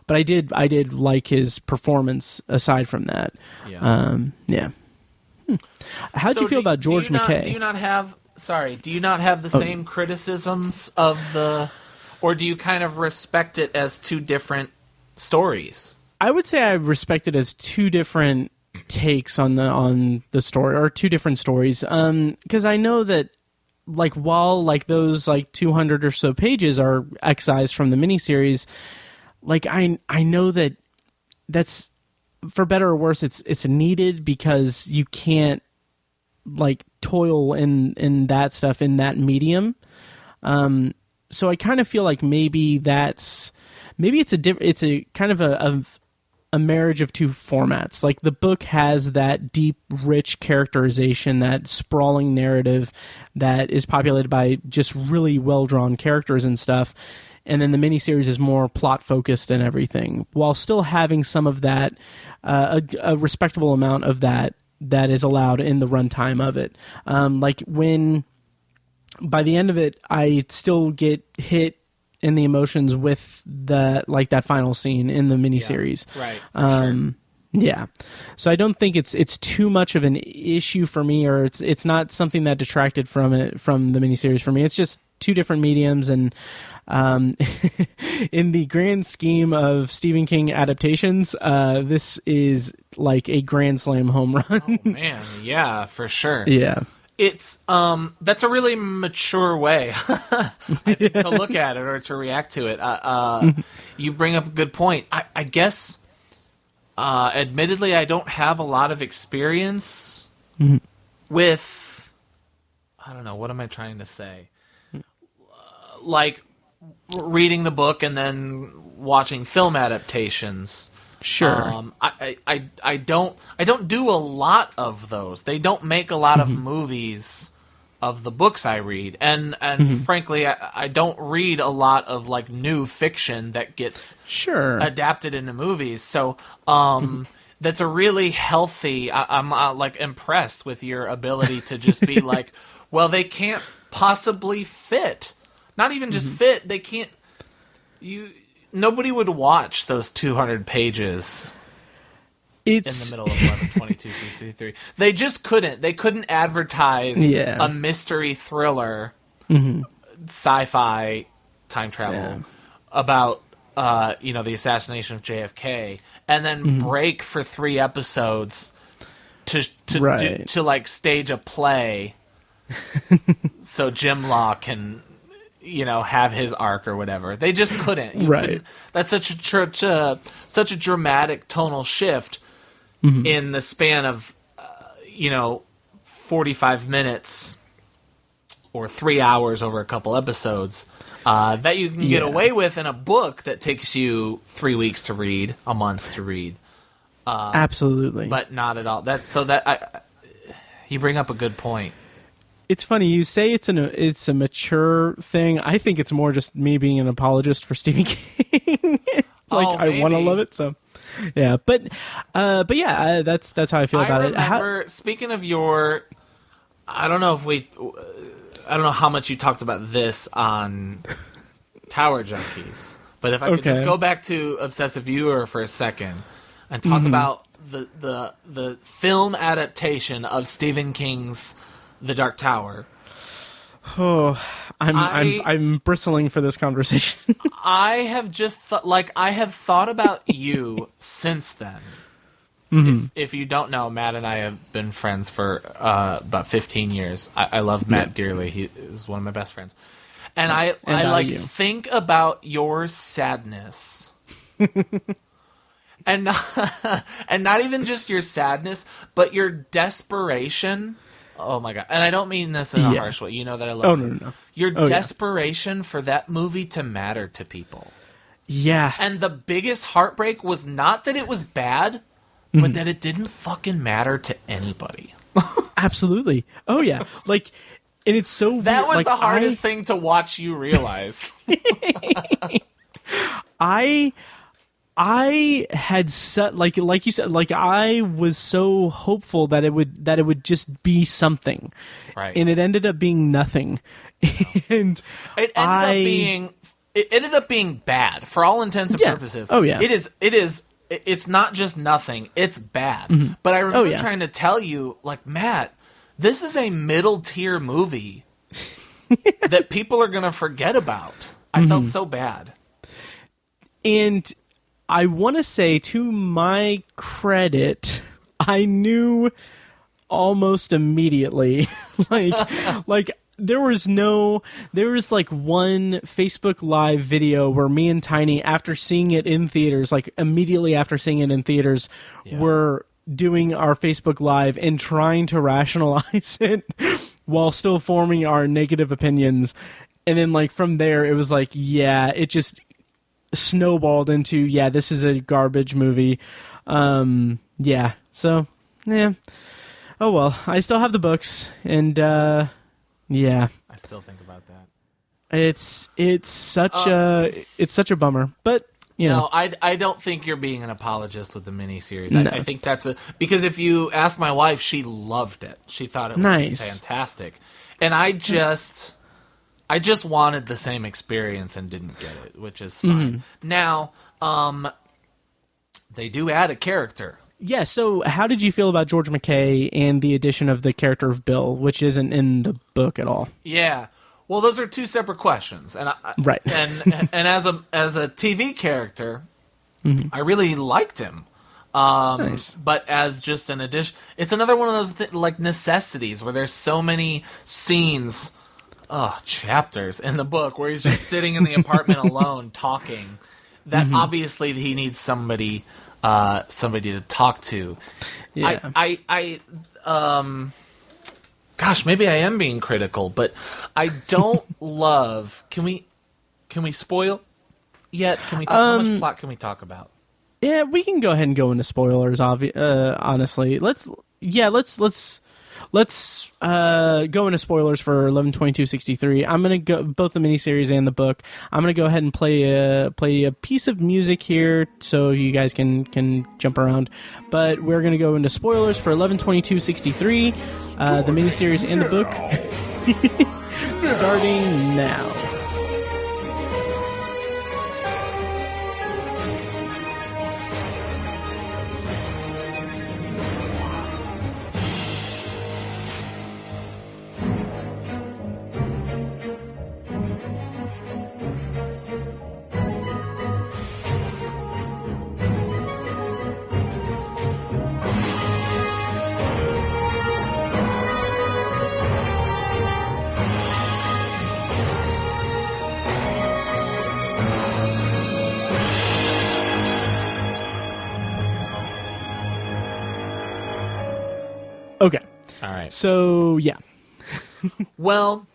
I did like his performance aside from that. How'd you feel about George McKay? Do you not have the same criticisms of or do you kind of respect it as two different stories? I would say I respect it as two different takes on the story, or two different stories. Because I know that, like, while like those like 200 or so pages are excised from the miniseries, like I know that's, for better or worse, it's needed, because you can't like toil in that stuff in that medium. So I kind of feel like maybe it's a kind of a marriage of two formats. Like, the book has that deep, rich characterization, that sprawling narrative that is populated by just really well-drawn characters and stuff. And then the miniseries is more plot-focused and everything, while still having some of that, a respectable amount of that is allowed in the runtime of it. Like, when, by the end of it, I still get hit in the emotions with that final scene in the miniseries. Yeah, right. For sure. Yeah. So I don't think it's too much of an issue for me, or it's not something that detracted from the miniseries for me. It's just two different mediums, and in the grand scheme of Stephen King adaptations, this is like a grand slam home run. Oh man, yeah, for sure. Yeah. It's that's a really mature way I think, to look at it, or to react to it. You bring up a good point. I guess, admittedly, I don't have a lot of experience with. I don't know, what am I trying to say? Like reading the book and then watching film adaptations. Sure. I don't do a lot of those. They don't make a lot of movies of the books I read, and frankly, I don't read a lot of like new fiction that gets adapted into movies. So that's a really healthy. I'm like impressed with your ability to just be like, well, they can't possibly fit. Not even just fit. They can't. Nobody would watch those 200 pages in the middle of 11/22/63. They just couldn't. They couldn't advertise a mystery thriller, sci-fi time travel about the assassination of JFK, and then break for 3 episodes to like stage a play, so Jim Law can have his arc or whatever. They just couldn't. Couldn't. That's such a dramatic tonal shift in the span of 45 minutes or 3 hours over a couple episodes that you can get away with in a book that takes you 3 weeks to read, a month to read. Absolutely. But not at all. You bring up a good point. It's funny, you say it's a mature thing. I think it's more just me being an apologist for Stephen King. I want to love it, so yeah. But yeah, that's how I feel about it. I remember, speaking of your, I don't know how much you talked about this on Tower Junkies, but if I could just go back to Obsessive Viewer for a second and talk about the film adaptation of Stephen King's The Dark Tower. Oh, I'm bristling for this conversation. I have just I have thought about you since then. If you don't know, Matt and I have been friends for about 15 years. I love Matt dearly. He is one of my best friends, and I think about your sadness. And not even just your sadness, but your desperation. Oh my god! And I don't mean this in a harsh way. You know that I love. Oh no. Your desperation for that movie to matter to people. Yeah. And the biggest heartbreak was not that it was bad, but that it didn't fucking matter to anybody. Absolutely. Oh yeah. Like, and it's so weird. That was the hardest thing to watch you realize. I had set like you said, like I was so hopeful that it would just be something, right? And it ended up being nothing. And it ended up being bad for all intents and purposes. Oh yeah, it is. It's not just nothing; it's bad. But I remember trying to tell you, like, Matt, this is a middle tier movie that people are going to forget about. I felt so bad, and I want to say, to my credit, I knew almost immediately. like there was like one Facebook Live video where me and Tiny, after seeing it in theaters, like immediately after seeing it in theaters, were doing our Facebook Live and trying to rationalize it while still forming our negative opinions. And then like from there, it was like, yeah, it just snowballed into, yeah, this is a garbage movie. Yeah. So, yeah. Oh well, I still have the books, and yeah. I still think about that. It's such a bummer, but you know. No, I don't think you're being an apologist with the miniseries. No. I think that's because if you ask my wife, she loved it. She thought it was fantastic, and I just wanted the same experience and didn't get it, which is fine. Now, they do add a character. Yeah, so how did you feel about George McKay and the addition of the character of Bill, which isn't in the book at all? Yeah. Well, those are two separate questions. And right. And as a TV character, I really liked him. Nice. But as just an addition, it's another one of those like necessities where there's so many scenes, chapters in the book where he's just sitting in the apartment alone talking, that obviously he needs somebody to talk to. Yeah. Gosh, maybe I am being critical, but I don't love. Can we spoil yet? Can we talk? How much plot can we talk about? Yeah, we can go ahead and go into spoilers. Honestly, let's go into spoilers for 11/22/63. I'm gonna go both the miniseries and the book. I'm gonna go ahead and play a piece of music here so you guys can jump around. But we're gonna go into spoilers for 11/22/63, the miniseries and the book, starting now. Okay. All right. So, yeah. Well,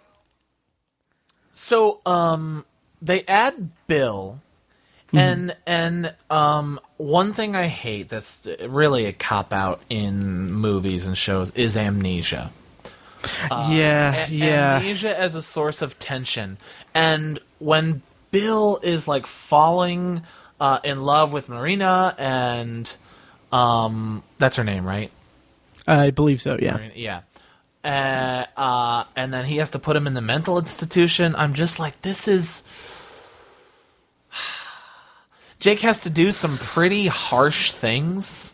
so they add Bill, and one thing I hate that's really a cop out in movies and shows is amnesia. Amnesia as a source of tension, and when Bill is like falling in love with Marina, and that's her name, right? I believe so, yeah. Yeah. And then he has to put him in the mental institution. I'm just like, this is... Jake has to do some pretty harsh things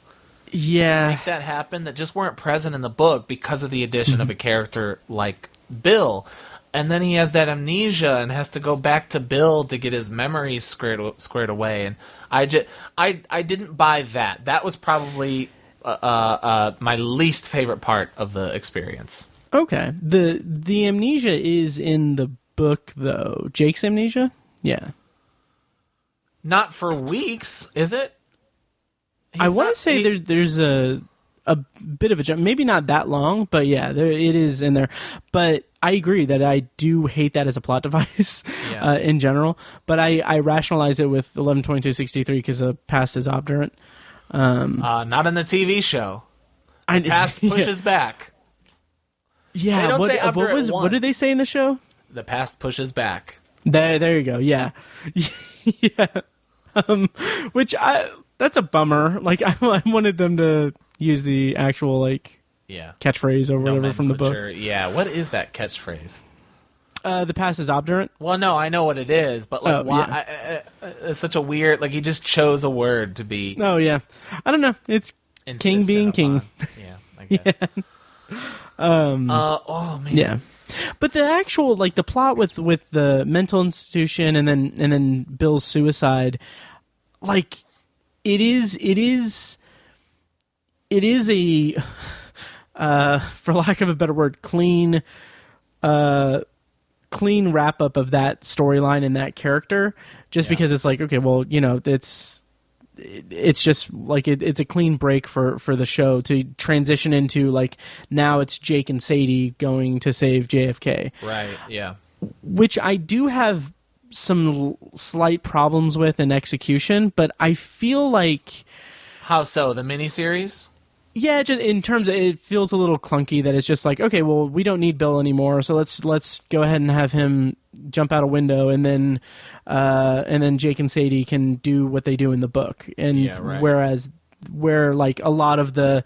to make that happen that just weren't present in the book because of the addition of a character like Bill. And then he has that amnesia and has to go back to Bill to get his memories squared away. And I didn't buy that. That was probably... my least favorite part of the experience. Okay. The amnesia is in the book, though. Jake's amnesia? Yeah. Not for weeks, is it? I want to say there's a bit of a jump. Maybe not that long, but yeah, it is in there. But I agree that I do hate that as a plot device in general. But I rationalize it with 11/22/63 because the past is obdurate. Not in the TV show. The past pushes back. Yeah. They don't say obdurate once. What did they say in the show? The past pushes back. There you go. Yeah. Yeah. That's a bummer. Like I wanted them to use the actual catchphrase or whatever from the book. Yeah. What is that catchphrase? The past is obdurate. Well, no, I know what it is, but why? It's such a weird. He just chose a word to be. Oh yeah, I don't know. It's king being king. Yeah, I guess. Oh man. Yeah, but the actual the plot with the mental institution and then Bill's suicide, it it is a, for lack of a better word, clean wrap up of that storyline and that character, just because it's like, okay, well, it's just like it's a clean break for the show to transition into, like, now it's Jake and Sadie going to save JFK. Right, yeah. Which I do have some slight problems with in execution, but I feel like... How so? The miniseries? Yeah, just in terms of, it feels a little clunky that it's just like, okay, well, we don't need Bill anymore, so let's go ahead and have him jump out a window, and then Jake and Sadie can do what they do in the book. And whereas where like a lot of the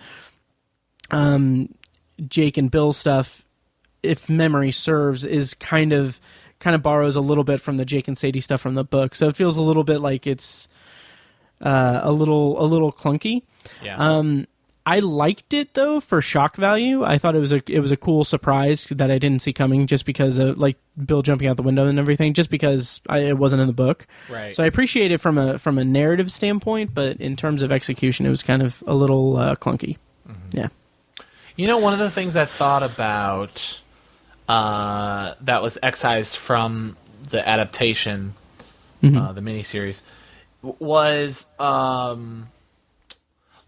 Jake and Bill stuff, if memory serves, is kind of borrows a little bit from the Jake and Sadie stuff from the book. So it feels a little bit like it's a little clunky. Yeah. I liked it though for shock value. I thought it was a cool surprise that I didn't see coming, just because of like Bill jumping out the window and everything, just because it wasn't in the book. Right. So I appreciate it from a narrative standpoint, but in terms of execution, it was kind of a little clunky. Mm-hmm. Yeah. You know, one of the things I thought about that was excised from the adaptation, the miniseries, was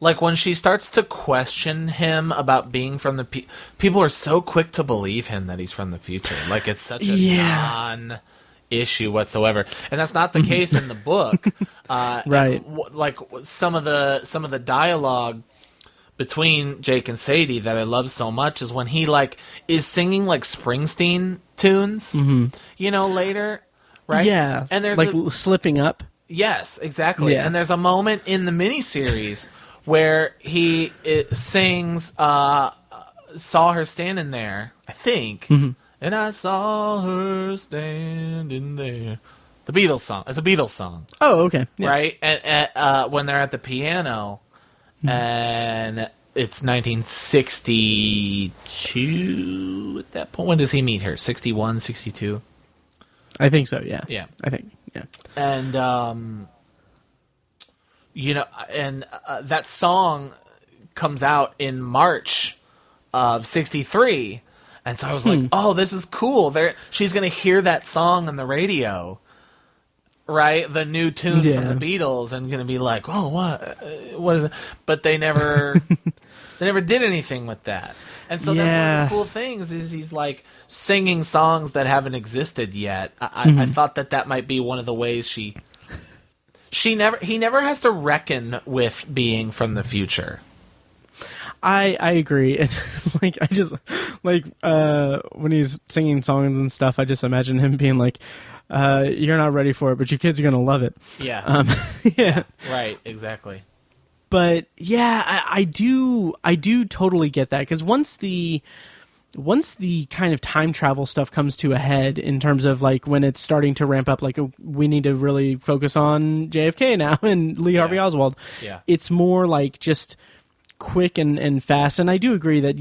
like when she starts to question him about being from the people are so quick to believe him that he's from the future. Like it's such a non-issue whatsoever, and that's not the case in the book. Right. Like some of the dialogue between Jake and Sadie that I love so much is when he like is singing like Springsteen tunes, later, right? Yeah, and there's like slipping up. Yes, exactly. Yeah. And there's a moment in the miniseries where he sings "Saw Her Standing There," I think, and I saw her standing there. The Beatles song. It's a Beatles song. Oh, okay. Yeah. Right, and when they're at the piano. And it's 1962 at that point. When does he meet her? 61, 62? I think so, yeah. Yeah. I think, yeah. And, that song comes out in March of 63. And so I was like, oh, this is cool. She's going to hear that song on the radio. Right, the new tune from the Beatles, and gonna be like, "Oh, what is it?" But they never did anything with that. And so that's one of the cool things is he's like singing songs that haven't existed yet. I thought that might be one of the ways he never has to reckon with being from the future. I agree. And like I just like when he's singing songs and stuff, I just imagine him being like, you're not ready for it, but your kids are going to love it. Yeah. Yeah. Right. Exactly. But yeah, I do totally get that, because once the kind of time travel stuff comes to a head, in terms of like when it's starting to ramp up, like we need to really focus on JFK now and Lee Harvey Oswald. Yeah. It's more like just quick and fast. And I do agree that,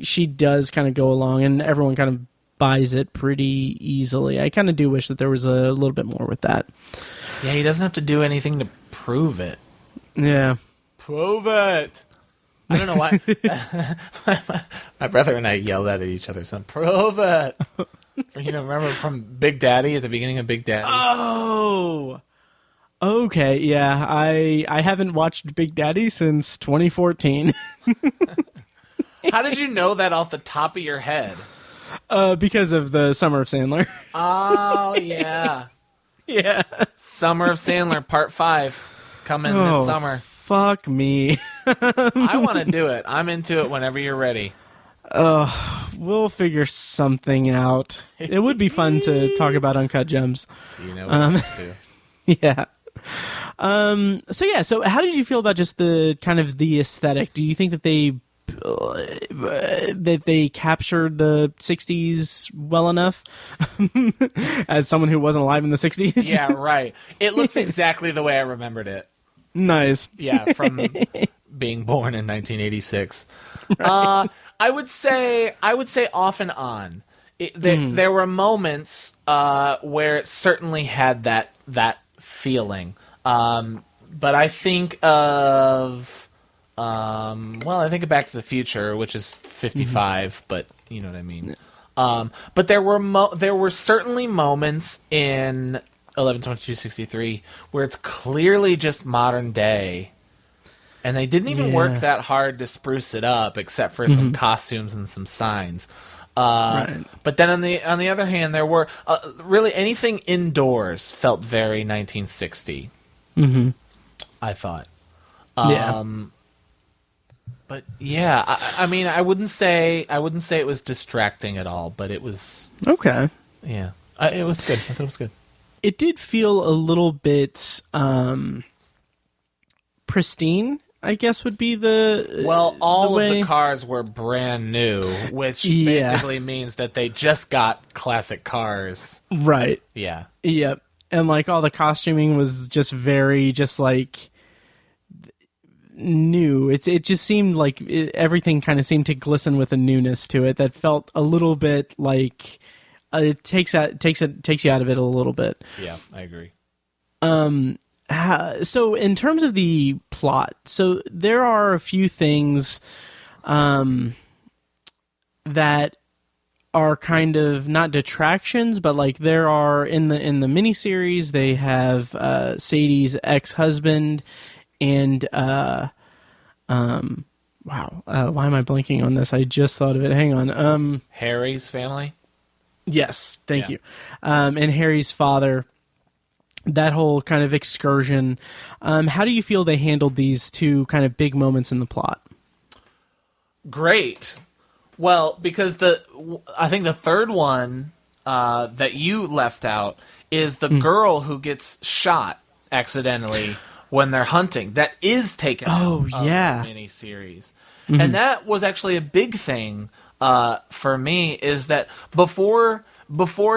she does kind of go along and everyone kind of buys it pretty easily. I kind of do wish that there was a little bit more with that. Yeah, he doesn't have to do anything to prove it. Yeah. Prove it. I don't know why. My brother and I yelled at each other, so prove it. Remember from Big Daddy, at the beginning of Big Daddy? Oh! Okay, yeah. I haven't watched Big Daddy since 2014. How did you know that off the top of your head? Because of the Summer of Sandler. Oh, yeah. Yeah. Summer of Sandler, Part 5, coming this summer. Fuck me. I want to do it. I'm into it whenever you're ready. We'll figure something out. It would be fun to talk about Uncut Gems. You know what to. Yeah. So how did you feel about just the kind of the aesthetic? Do you think that they captured the 60s well enough? As someone who wasn't alive in the 60s? Yeah, right. It looks exactly the way I remembered it. Nice. Yeah, from being born in 1986. Right. I would say off and on. There were moments where it certainly had that feeling. But I think of well, I think of Back to the Future, which is 55, but you know what I mean. But there were certainly moments in 11/22/63 where it's clearly just modern day, and they didn't even work that hard to spruce it up, except for some costumes and some signs. Right. But then on the other hand, there were really anything indoors felt very 1960. I thought. But yeah, I mean, I wouldn't say it was distracting at all, but it was okay. Yeah, it was good. I thought it was good. It did feel a little bit pristine, I guess would be the all of the cars were brand new, which basically means that they just got classic cars. Right. Yeah. Yep. And like all the costuming was just very like new. It just seemed like everything kind of seemed to glisten with a newness to it that felt a little bit like it takes you out of it a little bit. Yeah, I agree. So in terms of the plot, so there are a few things that are kind of not detractions, but like there are in the miniseries they have Sadie's ex-husband and why am I blanking on this? I just thought of it. Hang on. Harry's family? Yes, thank you. And Harry's father. That whole kind of excursion. How do you feel they handled these two kind of big moments in the plot? Great. Well, because I think the third one that you left out is the girl who gets shot accidentally when they're hunting. That is taken out of the miniseries. And that was actually a big thing for me, is that before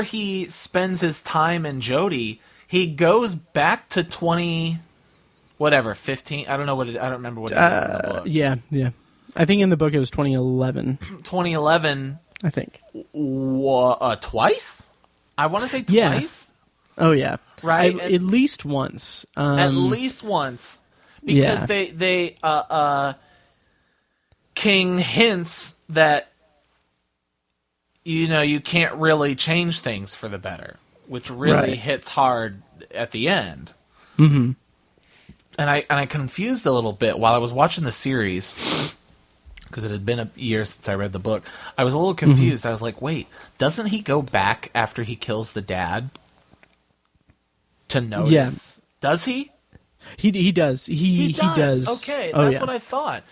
he spends his time in Jodie, he goes back to 15. I don't know I don't remember what it is in the book. Yeah. I think in the book it was 2011. 2011. I think. Twice? I want to say twice. Yeah. Oh yeah. Right. At least once. At least once, because they King hints that you can't really change things for the better, which really hits hard at the end. Mm-hmm. And I confused a little bit while I was watching the series, because it had been a year since I read the book. I was a little confused. I was like, wait, doesn't he go back after he kills the dad to notice? Yeah. Does he? He does. He does. Okay, that's what I thought.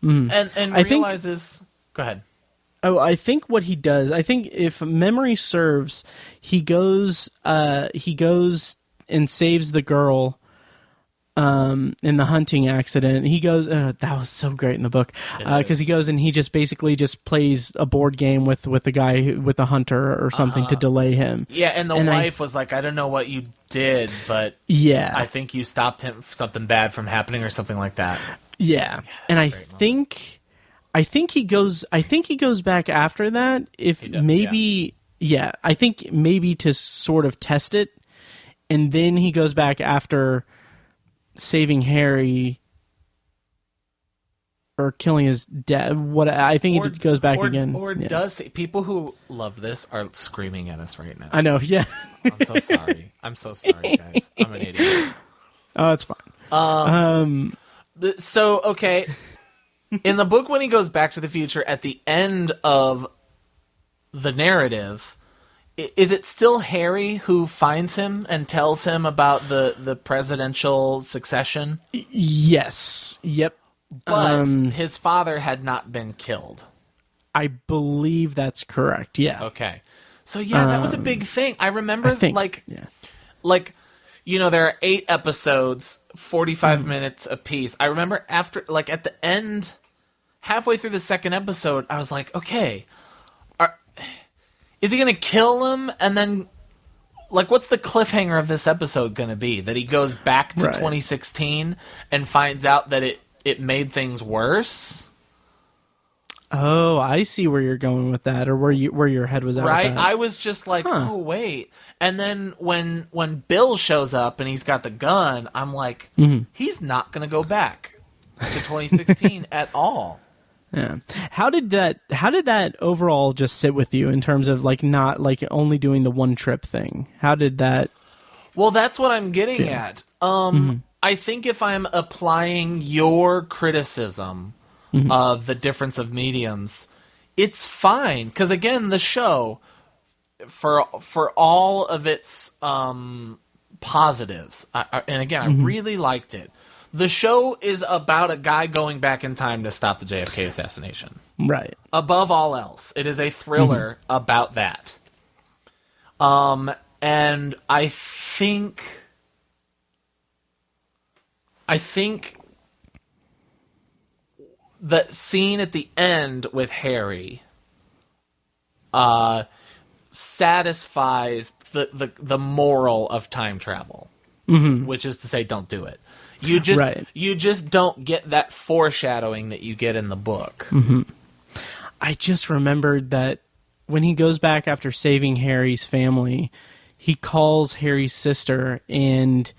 And realizes... Go ahead. Oh, I think what he does, I think if memory serves, he goes and saves the girl in the hunting accident. He goes, that was so great in the book, because he goes and he just basically just plays a board game with the guy, with the hunter or something to delay him. Yeah, and the wife was like, I don't know what you did, but I think you stopped him, something bad from happening or something like that. Yeah, and I think he goes back after that. I think maybe to sort of test it, and then he goes back after saving Harry or killing his dad. He goes back again. Or does he? People who love this are screaming at us right now. I know. Yeah. I'm so sorry. Guys. I'm an idiot. Oh, it's fine. So okay. In the book, when he goes back to the future at the end of the narrative, is it still Harry who finds him and tells him about the presidential succession? Yes. Yep. But his father had not been killed. I believe that's correct. Yeah. Okay. So that was a big thing. I remember there are 8 episodes, 45 minutes apiece. I remember after, at the end, halfway through the second episode, I was like, okay, is he going to kill him? And then, what's the cliffhanger of this episode going to be? That he goes back to 2016 and finds out that it made things worse? Oh, I see where you're going with that, or where your head was at. Right, with that. I was just like, oh wait, and then when Bill shows up and he's got the gun, I'm like, he's not gonna go back. to 2016 at all. Yeah. How did that overall just sit with you in terms of like not like only doing the one trip thing? How did that? Well, that's what I'm getting at. I think if I'm applying your criticism of the difference of mediums, it's fine. Because again, the show, for all of its positives, and again, I really liked it. The show is about a guy going back in time to stop the JFK assassination. Right. Above all else, it is a thriller about that. And I think that scene at the end with Harry satisfies the moral of time travel, which is to say, don't do it. You just don't get that foreshadowing that you get in the book. I just remembered that when he goes back after saving Harry's family, he calls Harry's sister and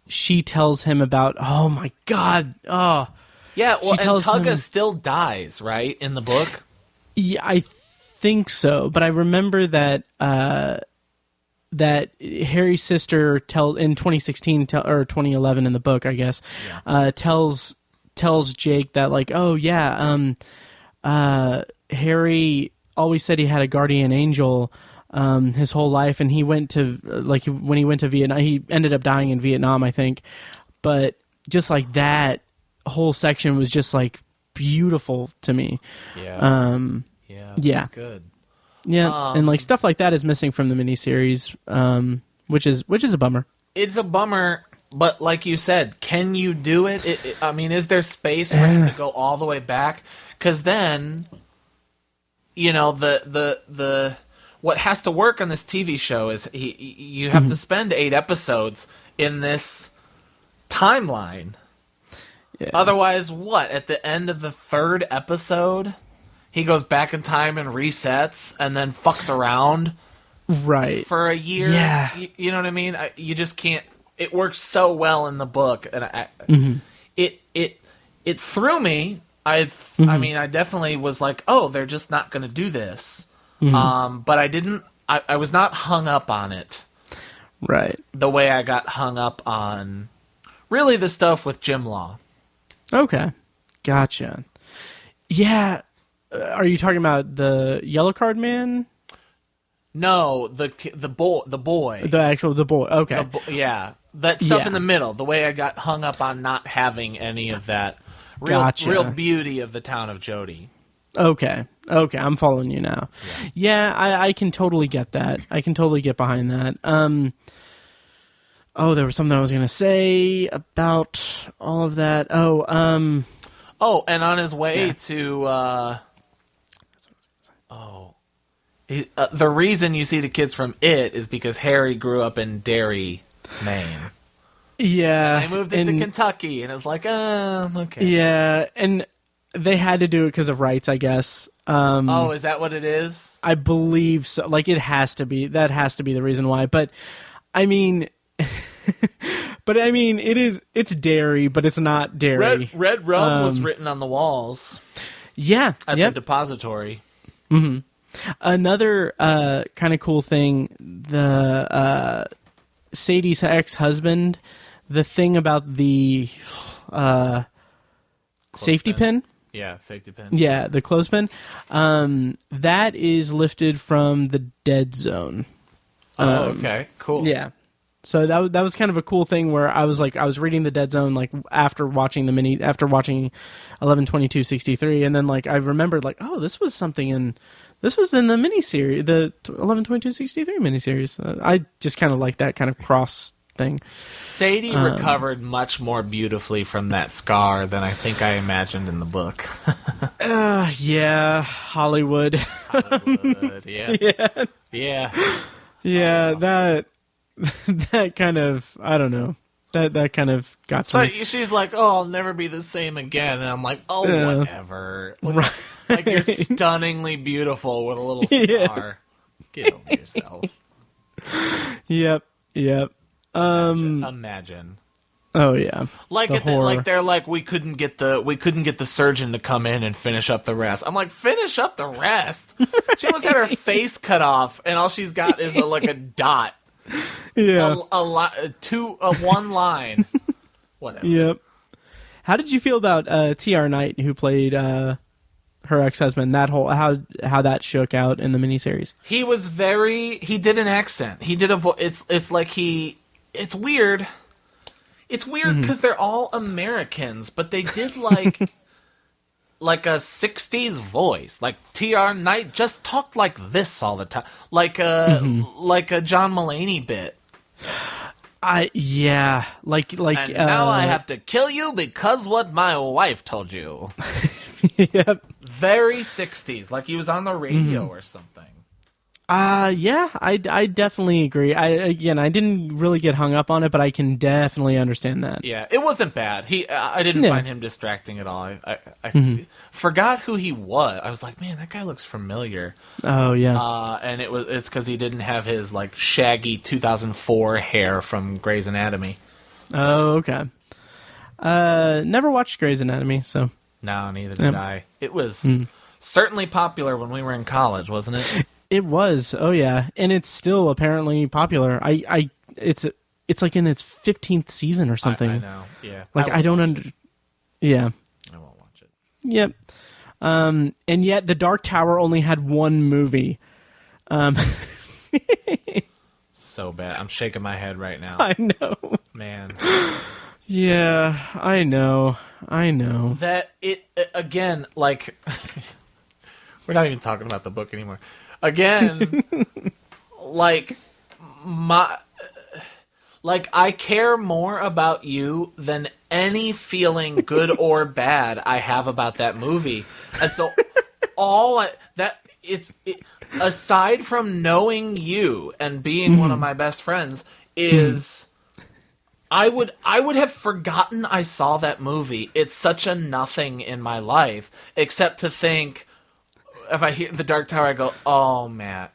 she tells him about, oh my God. Oh, yeah. Well, and Tugga him, still dies, right? In the book. Yeah, I think so. But I remember that, that Harry's sister in 2016 or 2011 in the book, I guess, tells Jake that like, oh yeah, Harry always said he had a guardian angel his whole life, and he went to like when he went to Vietnam, he ended up dying in Vietnam, I think. But just like that whole section was just like beautiful to me. Yeah, that's good. Yeah, and like stuff like that is missing from the miniseries, which is a bummer. It's a bummer, but like you said, can you do it? I mean, is there space for him to go all the way back? Because then, you know, the what has to work on this TV show is you have to spend 8 episodes in this timeline. Yeah. Otherwise, what? At the end of the 3rd episode, he goes back in time and resets and then fucks around for a year. Yeah. You know what I mean? You just can't. It works so well in the book, and it threw me. I mean, I definitely was like, oh, they're just not going to do this. But I didn't. I was not hung up on it. Right. The way I got hung up on really the stuff with Jim Law. Okay. Gotcha. Yeah. Are you talking about the yellow card man? No, the boy. The boy. Okay. Yeah. That stuff in the middle. The way I got hung up on not having any of that real beauty of the town of Jody. Okay, I'm following you now. Yeah, I can totally get that. I can totally get behind that. There was something I was going to say about all of that. And on his way to... the reason you see the kids from It is because Harry grew up in Derry, Maine. Yeah. And they moved into Kentucky, and it's like, okay. Yeah, and... They had to do it because of rights, I guess. Is that what it is? I believe so. Like, it has to be. That has to be the reason why. But, I mean... it's dairy, but it's not dairy. Red rum was written on the walls. Yeah. At the depository. Mm-hmm. Another kind of cool thing, the Sadie's ex-husband, the thing about the safety pin. Yeah, safety pin. Yeah, the clothespin. That is lifted from the Dead Zone. Okay, cool. Yeah. So that was kind of a cool thing where I was reading the Dead Zone like after watching 11/22/63, and then like I remembered like, oh, this was in the miniseries, the 11/22/63 miniseries. I just kind of like that kind of cross thing. Sadie recovered much more beautifully from that scar than I think I imagined in the book. Yeah, Hollywood. Yeah. That kind of, I don't know. That kind of got to me. So she's like, oh, I'll never be the same again. And I'm like, oh, whatever. Like you're stunningly beautiful with a little scar. Get over yourself. Yep. Imagine. Oh yeah, Like like they're like we couldn't get the surgeon to come in and finish up the rest. I'm like, finish up the rest. She almost had her face cut off, and all she's got is like a dot. Yeah, one line. Whatever. Yep. How did you feel about T.R. Knight, who played her ex-husband? That whole how that shook out in the miniseries. He was he did an accent. He did a it's like it's weird. It's weird because they're all Americans, but they did like like a 60s voice. Like T.R. Knight just talked like this all the time. Like a John Mulaney bit. Like and now I have to kill you because what my wife told you. Yep. Very 60s, like he was on the radio or something. Yeah, I definitely agree. I didn't really get hung up on it, but I can definitely understand that. Yeah, it wasn't bad. I didn't find him distracting at all. I forgot who he was. I was like, man, that guy looks familiar. Oh yeah. And it's because he didn't have his like shaggy 2004 hair from Grey's Anatomy. Oh okay. Never watched Grey's Anatomy, so. No, neither did I. It was certainly popular when we were in college, wasn't it? It was. Oh yeah, and it's still apparently popular. It's like in its 15th season or something. I know. Yeah. Like I don't Yeah. I won't watch it. Yep. And yet the Dark Tower only had one movie. So bad. I'm shaking my head right now. I know. Man. Yeah, I know. That it again, like we're not even talking about the book anymore. Again, like I care more about you than any feeling, good or bad, I have about that movie. And so aside from knowing you and being one of my best friends is I would have forgotten I saw that movie. It's such a nothing in my life, except to think, if I hear The Dark Tower, I go, oh, Matt.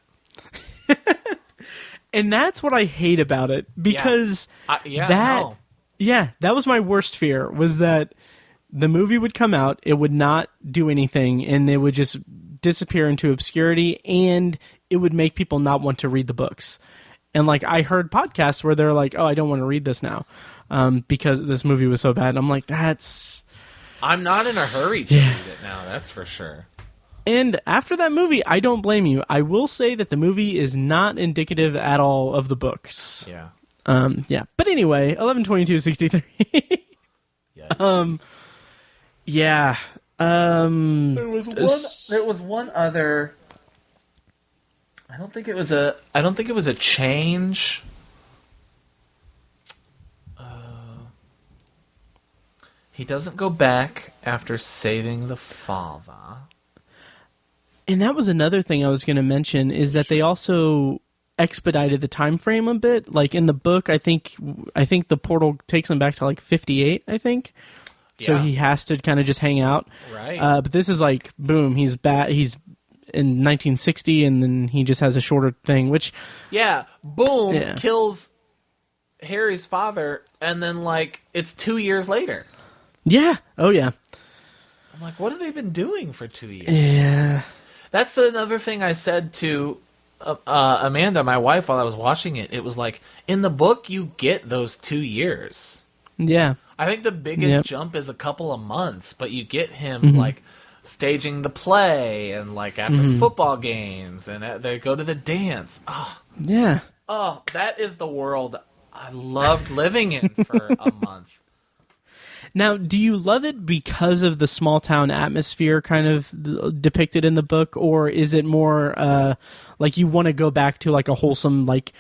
And that's what I hate about it, because that was my worst fear, was that the movie would come out, it would not do anything, and it would just disappear into obscurity, and it would make people not want to read the books. And like I heard podcasts where they're like, "Oh, I don't want to read this now because this movie was so bad." And I'm like, I'm not in a hurry to read it now. That's for sure. And after that movie, I don't blame you. I will say that the movie is not indicative at all of the books. Yeah. Yeah. But anyway, 11/22/63. Yeah. There was one other. I don't think it was a change. He doesn't go back after saving the father. And that was another thing I was going to mention, is that they also expedited the time frame a bit. Like in the book, I think the portal takes him back to like 58, I think. Yeah. So he has to kind of just hang out. Right. But this is like, boom, he's in 1960, and then he just has a shorter thing, which... Yeah, boom, kills Harry's father, and then, like, it's 2 years later. Yeah. Oh, yeah. I'm like, what have they been doing for 2 years? Yeah. That's another thing I said to Amanda, my wife, while I was watching it. It was like, in the book, you get those 2 years. Yeah. I think the biggest jump is a couple of months, but you get him, like... staging the play, and like after football games, and they go to the dance. Oh, yeah. Oh, that is the world I loved living in for a month. Now, do you love it because of the small town atmosphere kind of depicted in the book, or is it more like you want to go back to like a wholesome like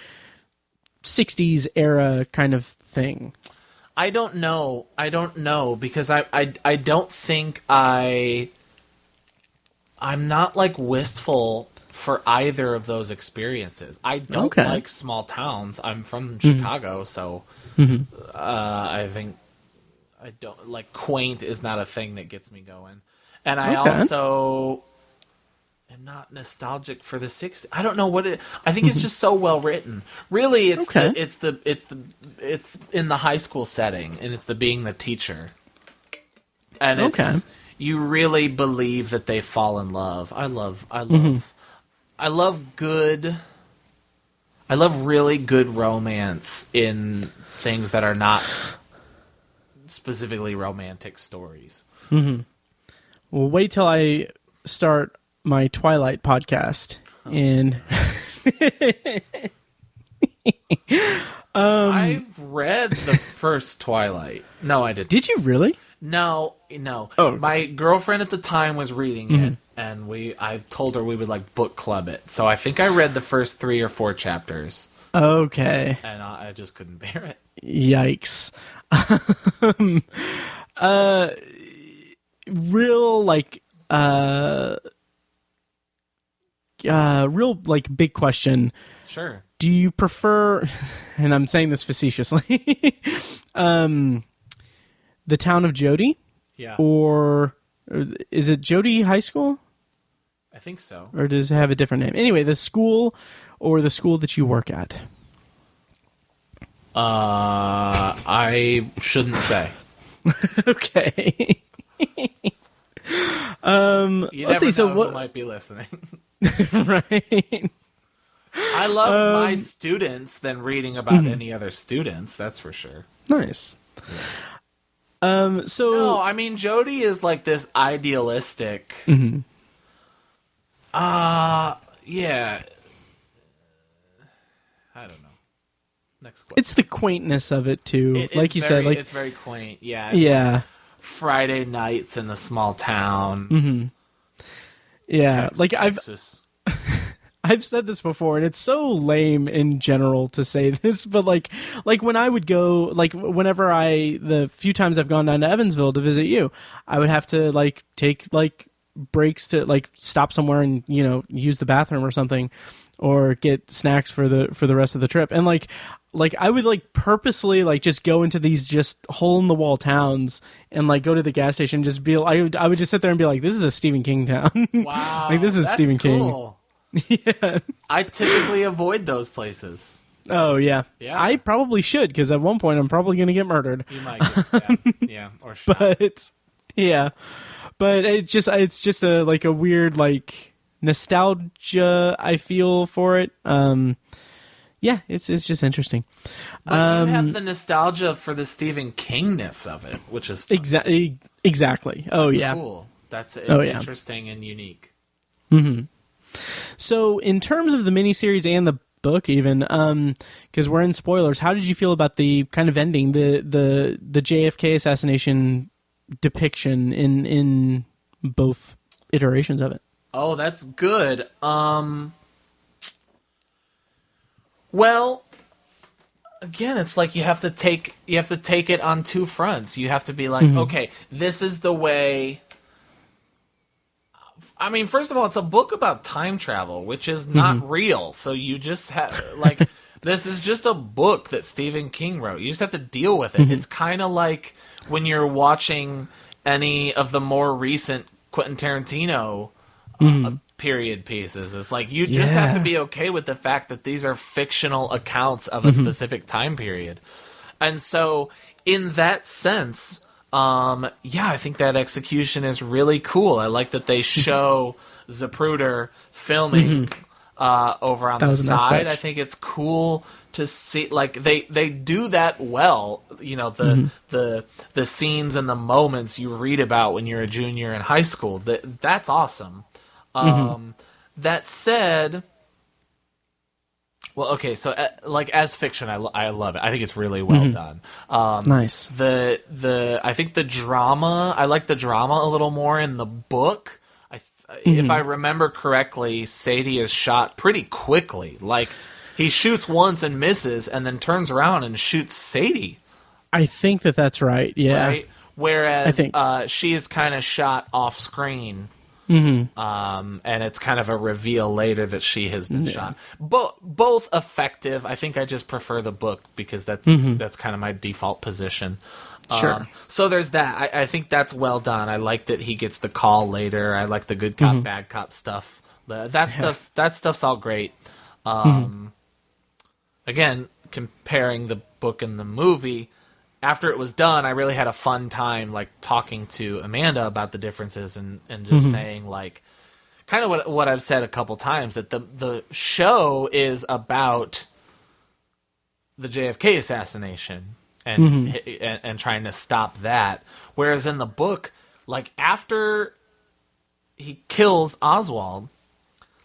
60s era kind of thing? I don't know because I don't think I'm not, like, wistful for either of those experiences. I don't like small towns. I'm from Chicago, so I think I don't... Like, quaint is not a thing that gets me going. And I also... not nostalgic for the 60s. I don't know what it. I think it's just so well written. Really, it's it's in the high school setting, and it's the being the teacher, and it's you really believe that they fall in love. I love really good romance in things that are not specifically romantic stories. Mm-hmm. Well, wait till I start my Twilight podcast. And I've read the first Twilight. No, I didn't. Did you really? No. Oh. My girlfriend at the time was reading it, and I told her we would like book club it. So I think I read the first 3 or 4 chapters. Okay. And I just couldn't bear it. Yikes. Real big question. Sure. Do you prefer, and I'm saying this facetiously, the town of Jody? Yeah. Or is it Jody High School? I think so. Or does it have a different name? Anyway, the school or the school that you work at? I shouldn't say. Okay. You let's see. never know Who might be listening. Right. I love my students than reading about any other students. That's for sure. Nice. Yeah. No, I mean Jody is like this idealistic. Mm-hmm. Yeah. I don't know. Next question. It's the quaintness of it too. Like you said, like it's very quaint. Yeah. Yeah. Like Friday nights in a small town. Mm-hmm. Yeah. Texas. I've said this before, and it's so lame in general to say this, but like when I would go, like whenever the few times I've gone down to Evansville to visit you, I would have to like take like breaks to like stop somewhere and, you know, use the bathroom or something, or get snacks for the rest of the trip. And like I would like purposely like just go into these just hole in the wall towns and like go to the gas station and just be I would just sit there and be like, this is a Stephen King town. Wow. Like this is Stephen cool. King. Yeah. I typically avoid those places. Oh yeah. Yeah. I probably should, because at one point I'm probably going to get murdered. You might get stabbed. Yeah, or shot. But yeah. But it's just a like a weird like nostalgia I feel for it. Yeah, it's just interesting. But you have the nostalgia for the Stephen Kingness of it, which is fun. Exactly. Oh That's yeah. Cool. That's interesting and unique. Mm-hmm. So, in terms of the miniseries and the book, even because we're in spoilers, how did you feel about the kind of ending, the JFK assassination depiction in both iterations of it? Oh, that's good. Well, again, it's like you have to take it on two fronts. You have to be like, okay, this is the way. I mean, first of all, it's a book about time travel, which is not real. So you just have, like, this is just a book that Stephen King wrote. You just have to deal with it. It's kind of like when you're watching any of the more recent Quentin Tarantino period pieces. It's like you just have to be okay with the fact that these are fictional accounts of a specific time period. And so, in that sense... I think that execution is really cool. I like that they show Zapruder filming over on the side. I think it's cool to see, like they do that well. You know, the scenes and the moments you read about when you're a junior in high school. That's awesome. That said. Well, okay, so like as fiction, I love it. I think it's really well done. Nice. I think the drama, I like the drama a little more in the book. If I remember correctly, Sadie is shot pretty quickly. Like he shoots once and misses, and then turns around and shoots Sadie. I think that's right. Yeah. Right. Whereas she is kind of shot off screen. And it's kind of a reveal later that she has been shot. Both effective. I think I just prefer the book because that's kind of my default position. Sure. So there's that. I think that's well done. I like that he gets the call later. I like the good cop, bad cop stuff That stuff's all great. Again, comparing the book and the movie, after it was done, I really had a fun time, like, talking to Amanda about the differences and just saying, like, kind of what I've said a couple times, that the show is about the JFK assassination and trying to stop that, whereas in the book, like, after he kills Oswald,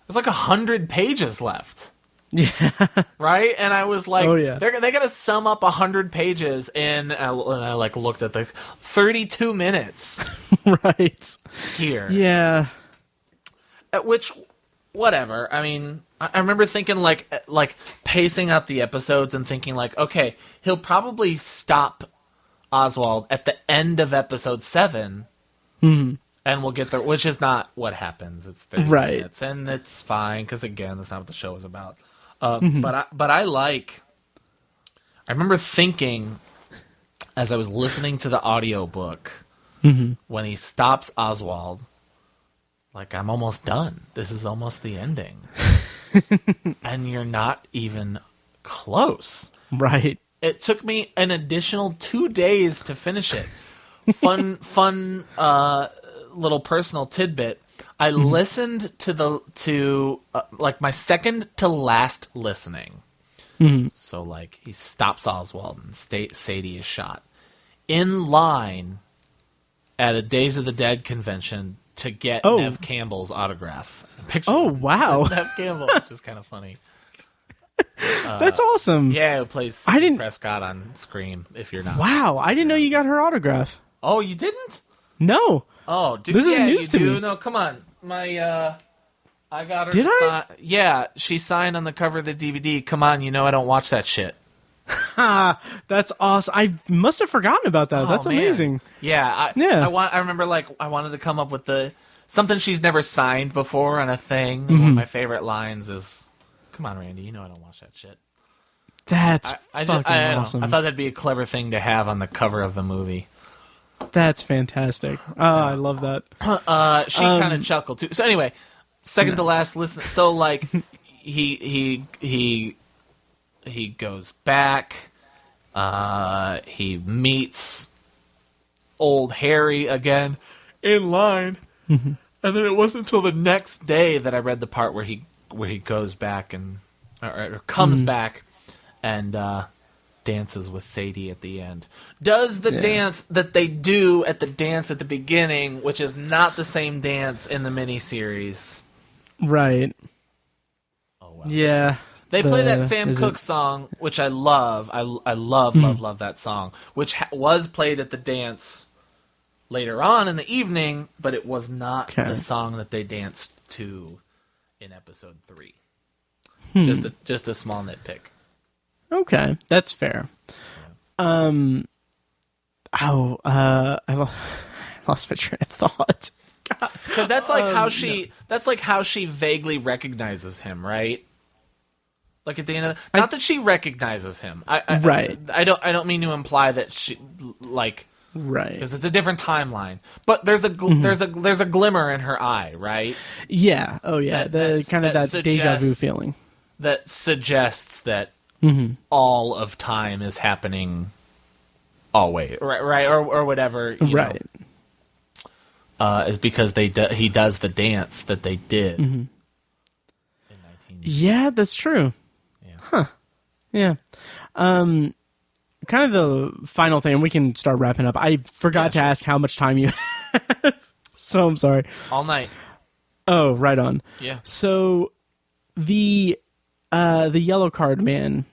there's like 100 pages left. Yeah. Right? And I was like, oh, yeah. They're going to sum up 100 pages in, and I like looked at the 32 minutes. Right. Here. Yeah. Which, whatever. I mean, I remember thinking, like pacing out the episodes and thinking, like, okay, he'll probably stop Oswald at the end of episode 7. Mm-hmm. And we'll get there, which is not what happens. It's 30 minutes, and it's fine, because, again, that's not what the show is about. But I remember thinking, as I was listening to the audiobook, when he stops Oswald, like, I'm almost done. This is almost the ending. And you're not even close. Right. It took me an additional 2 days to finish it. Fun little personal tidbit. I listened to like my second to last listening. So, like, he stops Oswald and Sadie is shot in line at a Days of the Dead convention to get Nev Campbell's autograph. Oh, wow. Nev Campbell, which is kind of funny. That's awesome. Yeah, who plays Sadie Prescott on Scream, if you're not. Wow, I didn't know you got her autograph. Oh, you didn't? No. Oh, dude, this is news to me. No, come on. I got her. Did I? Yeah, she signed on the cover of the DVD. Come on, you know I don't watch that shit. That's awesome. I must have forgotten about that. That's amazing. Yeah, I remember, like, I wanted to come up with something she's never signed before on a thing. One of my favorite lines is, "Come on, Randy, you know I don't watch that shit." That's fucking awesome. I thought that'd be a clever thing to have on the cover of the movie. That's fantastic. Oh, I love that. She kind of chuckled too. So anyway, second to last listen. So, like, he goes back. He meets old Harry again in line, and then it wasn't until the next day that I read the part where he goes back and or comes back and dances with Sadie at the end. Does the dance that they do at the dance at the beginning, which is not the same dance in the miniseries. Right. Oh, wow. Yeah. They play that Sam Cooke song, which I love. I love that song, which was played at the dance later on in the evening, but it was not the song that they danced to in episode 3. Just a small nitpick. Okay, that's fair. I lost my train of thought. Because that's like how she vaguely recognizes him, right? Like at the end of not that she recognizes him. Right. I don't mean to imply that she like right because it's a different timeline. But there's a glimmer in her eye, right? Yeah. Oh yeah. That deja vu feeling that suggests that all of time is happening always, right, or whatever, right? Is because he does the dance that they did. In 19... Yeah, that's true. Yeah. Huh. Yeah. Kind of the final thing, and we can start wrapping up. I forgot to ask how much time you have, so I'm sorry. All night. Oh, right on. Yeah. So the yellow card man,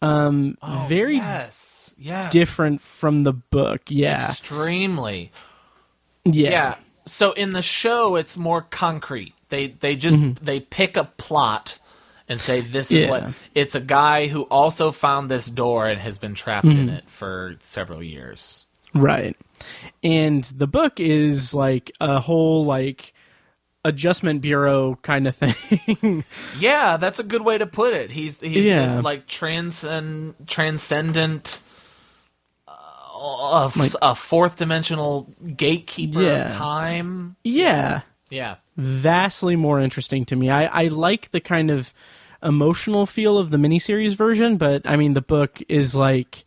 very yes. different from the book. Yeah. Extremely. Yeah. So in the show, it's more concrete. They just they pick a plot and say this is what it's a guy who also found this door and has been trapped in it for several years. Right. And the book is like a whole like adjustment bureau kind of thing. Yeah, that's a good way to put it. He's this like transcendent a fourth dimensional gatekeeper of time. Yeah. Yeah. vastly more interesting to me. I like the kind of emotional feel of the miniseries version, but I mean, the book is like,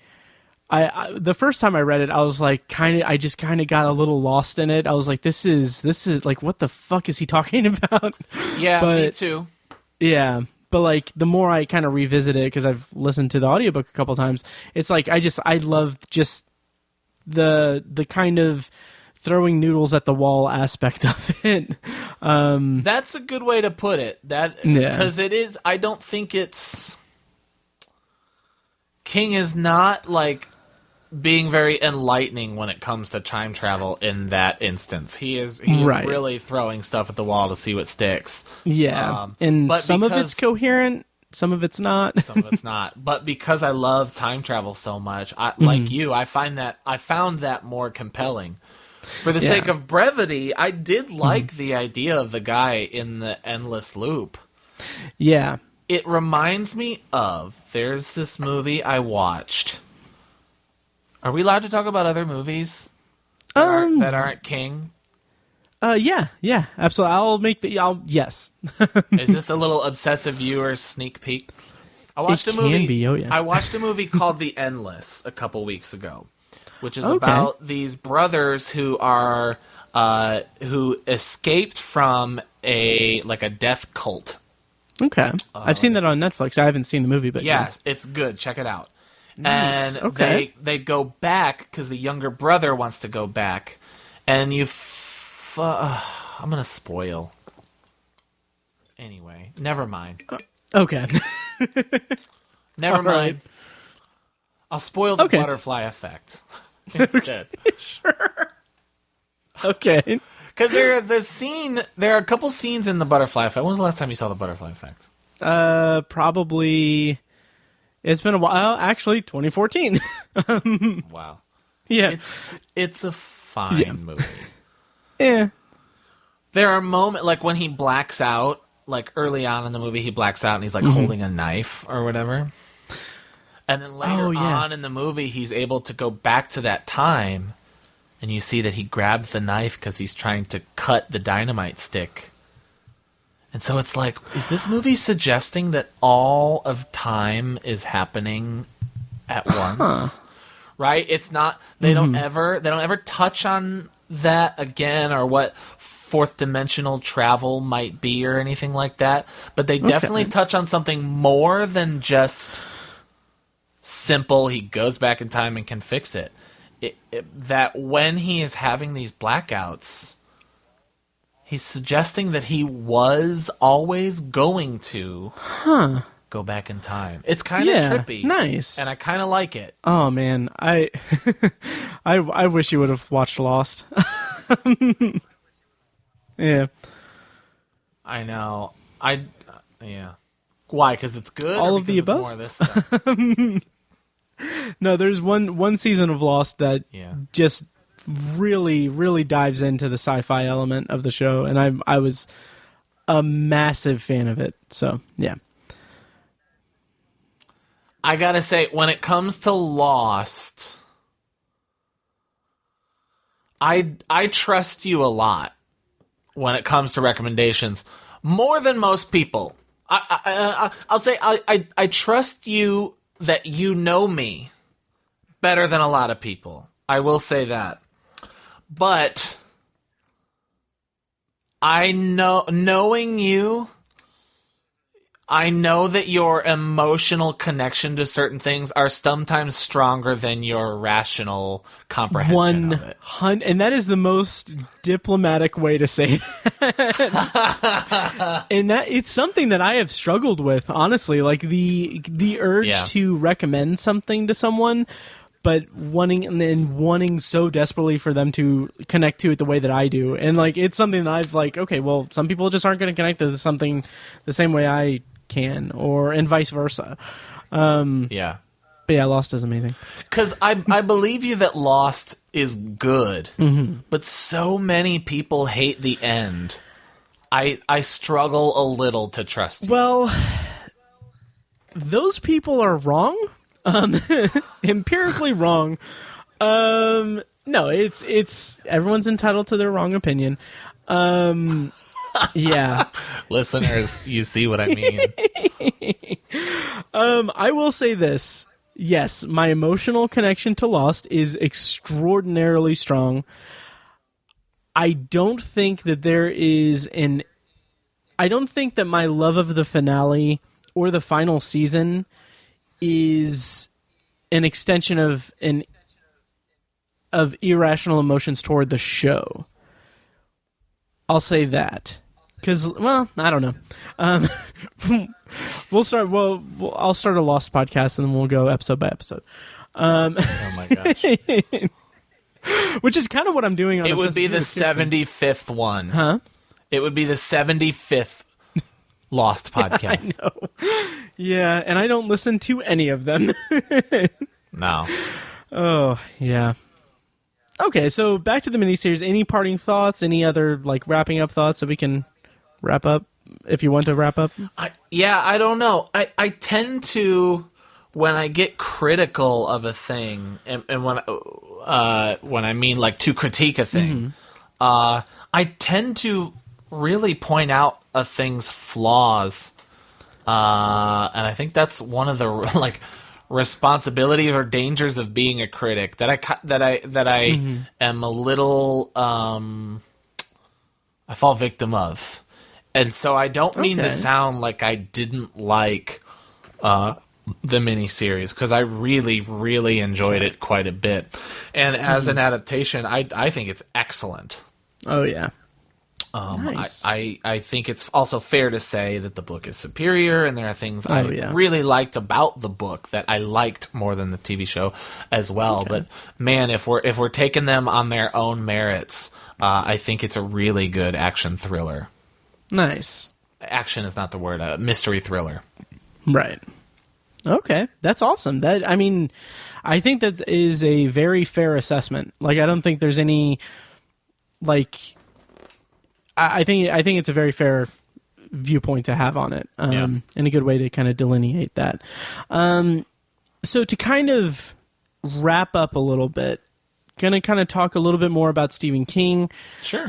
I the first time I read it, I was like, I just kind of got a little lost in it. I was like, this is like, what the fuck is he talking about? Yeah, me too. Yeah. But like, the more I kind of revisit it, because I've listened to the audiobook a couple times, it's like, I love just the kind of throwing noodles at the wall aspect of it. That's a good way to put it. Because it is, I don't think it's... King is not, like, being very enlightening when it comes to time travel in that instance. He is really throwing stuff at the wall to see what sticks. Yeah, and some of it's coherent, some of it's not. Some of it's not. But because I love time travel so much, like you, I found that more compelling. For the sake of brevity, I did like the idea of the guy in the endless loop. Yeah. It reminds me of, there's this movie I watched. Are we allowed to talk about other movies that aren't King? Yeah, absolutely. Yes. Is this a little obsessive viewer sneak peek? I watched a movie. I watched a movie called The Endless a couple weeks ago, which is about these brothers who are who escaped from a death cult. Okay, I've seen that on Netflix. I haven't seen the movie, but yes, it's good. Check it out. Nice. And they go back because the younger brother wants to go back, and I'm gonna spoil. Anyway, never mind. Okay. Never mind. Right. I'll spoil the butterfly effect instead. Sure. Okay. Because there are a couple scenes in the butterfly effect. When was the last time you saw the butterfly effect? Probably. It's been a while. Actually, 2014. Wow. Yeah. It's a fine movie. Yeah. There are moments, like when he blacks out, like early on in the movie, he blacks out and he's like holding a knife or whatever. And then later on in the movie, he's able to go back to that time, and you see that he grabbed the knife because he's trying to cut the dynamite stick. And so it's like, is this movie suggesting that all of time is happening at once? Right? It's not. They don't ever touch on that again, or what fourth dimensional travel might be, or anything like that. But they definitely touch on something more than just simple. He goes back in time and can fix it. That when he is having these blackouts, he's suggesting that he was always going to go back in time. It's kind of trippy. Nice. And I kind of like it. Oh, man. I wish you would have watched Lost. Yeah. I know. Yeah. Why? Because it's good? All or of the above? More of this stuff? No, there's one season of Lost that just really, really dives into the sci-fi element of the show, and I was a massive fan of it. So, yeah. I gotta say, when it comes to Lost, I trust you a lot when it comes to recommendations, more than most people. I'll say I trust you that you know me better than a lot of people. I will say that. But knowing you, I know that your emotional connection to certain things are sometimes stronger than your rational comprehension of it. And that is the most diplomatic way to say that. And that it's something that I have struggled with, honestly. Like the urge to recommend something to someone, but wanting so desperately for them to connect to it the way that I do. And like it's something that I've like, okay, well, some people just aren't going to connect to something the same way I can, and vice versa. But yeah, Lost is amazing. Because I believe you that Lost is good, but so many people hate the end. I struggle a little to trust you. Well, those people are wrong. Empirically wrong. No, it's everyone's entitled to their wrong opinion. Yeah. Listeners, you see what I mean. I will say this. Yes, my emotional connection to Lost is extraordinarily strong. I don't think that I don't think that my love of the finale or the final season is an extension of irrational emotions toward the show. I'll say that. Because, well, I don't know. I'll start a Lost podcast and then we'll go episode by episode. Oh my gosh. Which is kind of what I'm doing on It would be the Obsessive 75th one. Huh? It would be the 75th Lost podcast. I know. Yeah, and I don't listen to any of them. No. Oh, yeah. Okay, so back to the miniseries. Any parting thoughts? Any other wrapping up thoughts that we can wrap up? If you want to wrap up, I don't know. I tend to, when I get critical of a thing, and when I mean to critique a thing, I tend to really point out a thing's flaws, and I think that's one of the responsibilities or dangers of being a critic that I am a little I fall victim of. And so I don't mean to sound like I didn't like the miniseries, because I really, really enjoyed it quite a bit. And as an adaptation, I think it's excellent. Oh, yeah. Nice. I think it's also fair to say that the book is superior, and there are things I really liked about the book that I liked more than the TV show as well. Okay. But man, if we're taking them on their own merits, I think it's a really good action thriller. Nice. Action is not the word. Mystery thriller. Right. Okay, that's awesome. I think that is a very fair assessment. I don't think there's any I think it's a very fair viewpoint to have on it, and a good way to kind of delineate that. So to kind of wrap up a little bit, gonna kind of talk a little bit more about Stephen King. Sure.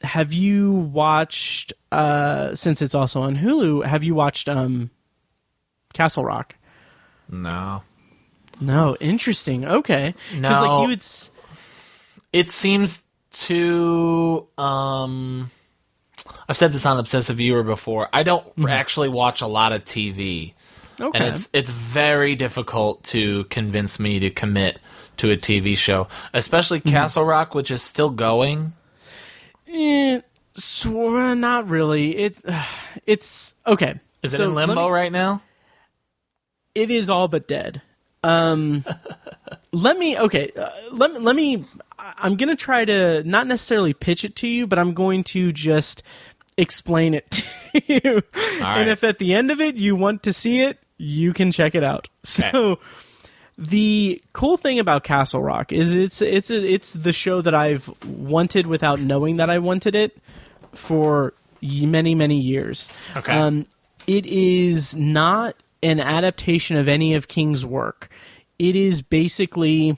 Have you watched, since it's also on Hulu, have you watched Castle Rock? No. No, interesting. Okay. No. Because it seems to I've said this on Obsessive Viewer before. I don't actually watch a lot of TV. Okay. And it's very difficult to convince me to commit to a TV show, especially Castle Rock, which is still going. Not really. It's okay. Is it in limbo right now? It is all but dead. Let me. I'm going to try to not necessarily pitch it to you, but I'm going to just explain it to you. And if at the end of it you want to see it, you can check it out. Okay. So the cool thing about Castle Rock is it's the show that I've wanted without knowing that I wanted it for many, many years. Okay. It is not an adaptation of any of King's work. It is basically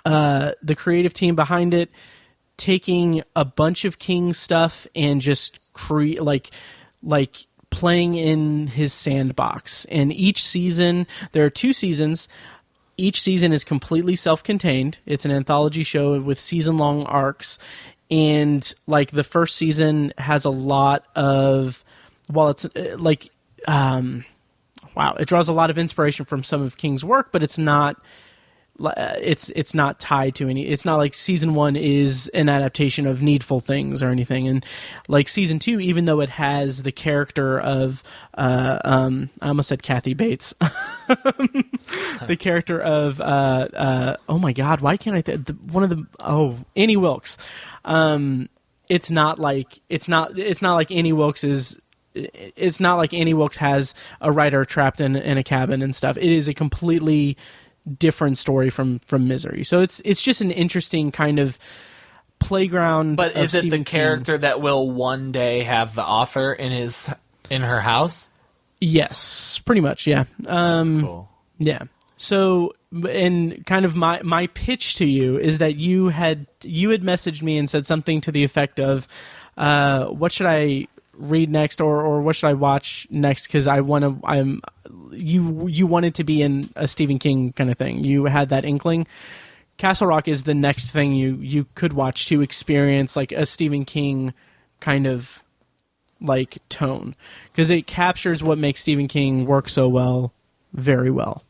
the creative team behind it taking a bunch of King's stuff and just playing in his sandbox. And each season, there are 2 seasons. Each season is completely self-contained. It's an anthology show with season-long arcs. And the first season has a lot of, it draws a lot of inspiration from some of King's work, but it's not tied to any. It's not like season 1 is an adaptation of Needful Things or anything. And season 2, even though it has the character of I almost said Kathy Bates, the character of oh my god, why can't I Annie Wilkes. It's not like Annie Wilkes is. It's not like Annie Wilkes has a writer trapped in a cabin and stuff. It is a completely different story from Misery. So it's just an interesting kind of playground. But is it Stephen the character that will one day have the author in her house? Yes, pretty much. Yeah. That's cool. Yeah. So, and kind of my pitch to you is that you had messaged me and said something to the effect of, what should I read next, or what should I watch next? Because you wanted to be in a Stephen King kind of thing. You had that inkling. Castle Rock is the next thing you could watch to experience like a Stephen King kind of like tone, because it captures what makes Stephen King work so well, very well,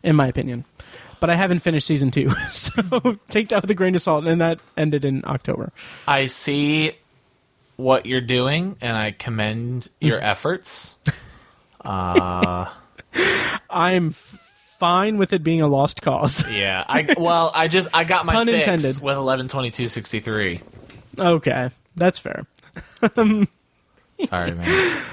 in my opinion. But I haven't finished season 2, so take that with a grain of salt. And that ended in October. I see what you're doing, and I commend your efforts. I'm fine with it being a lost cause. Yeah, I got my Pun fix intended. with 11/22/63. Okay, that's fair. Sorry, man.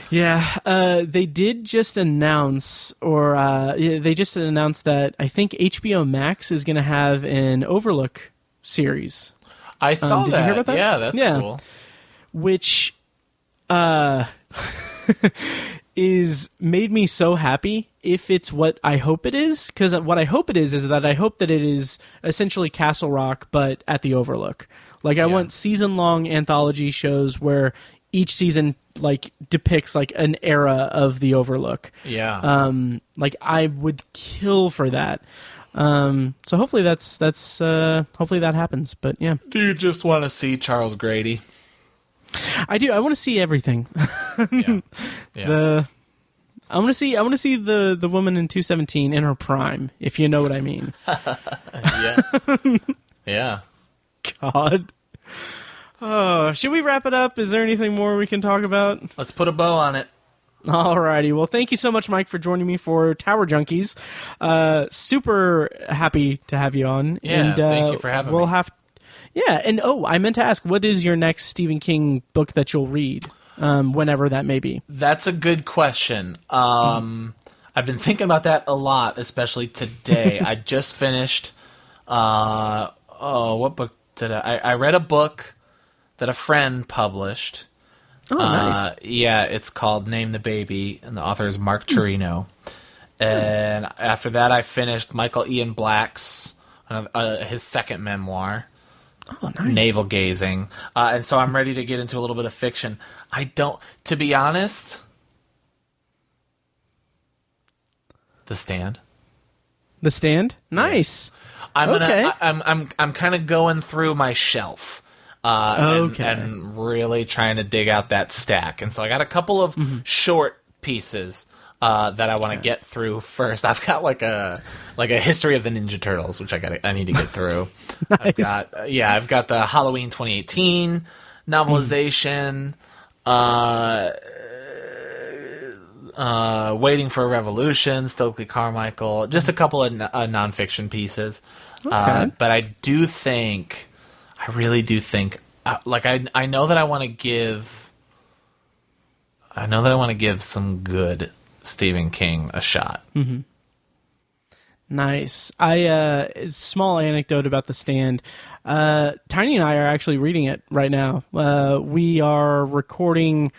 Yeah, they did just announce, they just announced that I think HBO Max is going to have an Overlook series. I saw that. Did you hear about that? Yeah, that's cool. Which is made me so happy if it's what I hope it is, because what I hope it is that I hope that it is essentially Castle Rock but at the Overlook. Like I want season-long anthology shows where each season like depicts like an era of the Overlook. Yeah. Like I would kill for that. So hopefully hopefully that happens. But yeah. Do you just want to see Charles Grady? I do. I want to see everything. Yeah. I want to see the woman in 217 in her prime, if you know what I mean. Yeah. Yeah. God. Oh, should we wrap it up? Is there anything more we can talk about? Let's put a bow on it. Alrighty. Well, thank you so much, Mike, for joining me for Tower Junkies. Super happy to have you on. Yeah, and, thank you for having me. Yeah, and I meant to ask, what is your next Stephen King book that you'll read, whenever that may be? That's a good question. I've been thinking about that a lot, especially today. I just finished, what book did I read a book that a friend published. Oh, nice. Yeah, it's called Name the Baby, and the author is Mark Torino. And after that, I finished Michael Ian Black's, his second memoir. Oh, nice. Navel Gazing. And so I'm ready to get into a little bit of fiction. To be honest, The Stand. The Stand? Nice. I'm kind of going through my shelf. And really trying to dig out that stack. And so I got a couple of short pieces that I want to get through first. I've got like a history of the Ninja Turtles, which I need to get through. Nice. I've got the Halloween 2018 novelization. Waiting for a Revolution, Stokely Carmichael, just a couple of nonfiction pieces. Okay. But I really do think, I know that I want to give some good Stephen King a shot. Mm-hmm. Nice. Small anecdote about The Stand. Tiny and I are actually reading it right now. We are recording.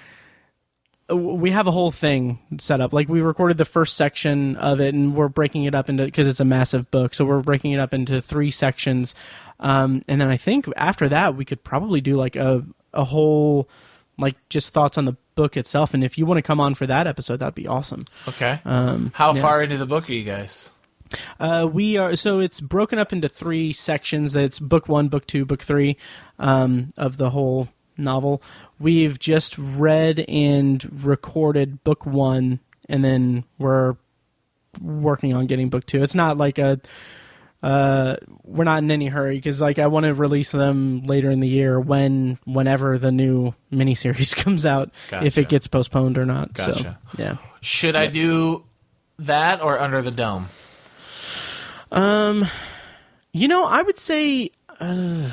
We have a whole thing set up. Like, we recorded the first section of it, and we're breaking it up into, because it's a massive book, so we're breaking it up into 3 sections. And then I think after that, we could probably do like a whole, like, just thoughts on the book itself. And if you want to come on for that episode, that'd be awesome. Okay. How far into the book are you guys? So it's broken up into 3 sections. That's book 1, book 2, book 3, of the whole novel. We've just read and recorded book 1, and then we're working on getting book 2. It's not like we're not in any hurry, because like I want to release them later in the year whenever the new miniseries comes out, if it gets postponed or not. Gotcha. So, yeah. Should I do that or Under the Dome? I would say Under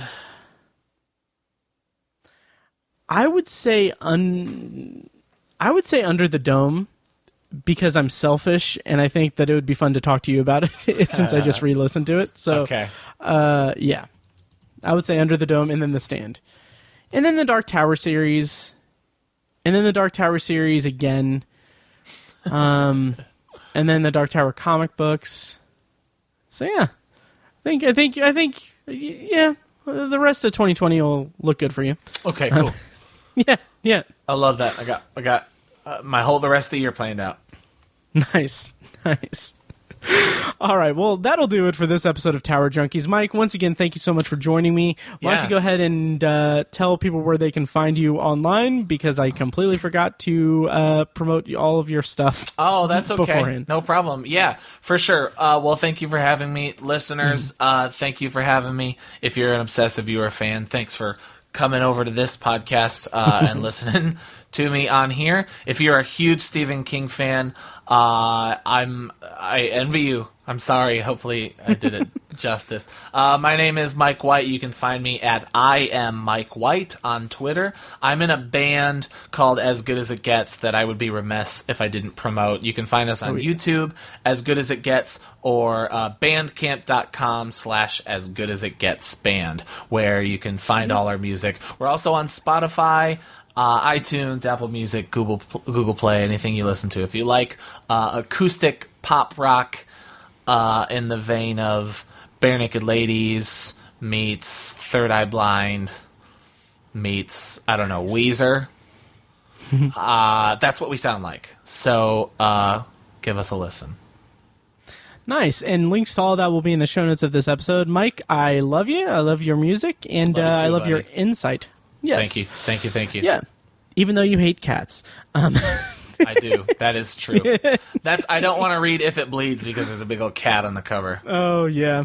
the Dome, because I'm selfish and I think that it would be fun to talk to you about it since I just re-listened to it. So, okay. Yeah, I would say Under the Dome, and then The Stand, and then the Dark Tower series, and then the Dark Tower series again, and then the Dark Tower comic books. So yeah, I think, yeah, the rest of 2020 will look good for you. Okay, cool. Yeah. I love that. I got the rest of the year planned out. Nice. All right, well, that'll do it for this episode of Tower Junkies. Mike, once again, thank you so much for joining me. Why don't you go ahead and tell people where they can find you online, because I completely forgot to promote all of your stuff. Oh, that's okay. Beforehand. No problem. Yeah, for sure. Well, thank you for having me. Listeners, thank you for having me. If you're an Obsessive Viewer fan, thanks for coming over to this podcast and listening to me on here. If you're a huge Stephen King fan, I envy you. I'm sorry. Hopefully I did it justice. My name is Mike White. You can find me at I am Mike White on Twitter. I'm in a band called As Good As It Gets that I would be remiss if I didn't promote. You can find us on YouTube, As Good As It Gets, or bandcamp.com/As Good As It Gets band, where you can find all our music. We're also on Spotify, iTunes, Apple Music, Google Play, anything you listen to. If you like acoustic pop rock in the vein of Bare Naked Ladies meets Third Eye Blind meets, I don't know, Weezer, that's what we sound like. So give us a listen. Nice. And links to all that will be in the show notes of this episode. Mike, I love you. I love your music, and I love your insight. Yes. Thank you. Yeah. Even though you hate cats. I do. That is true. I don't want to read If It Bleeds because there's a big old cat on the cover. Oh, yeah.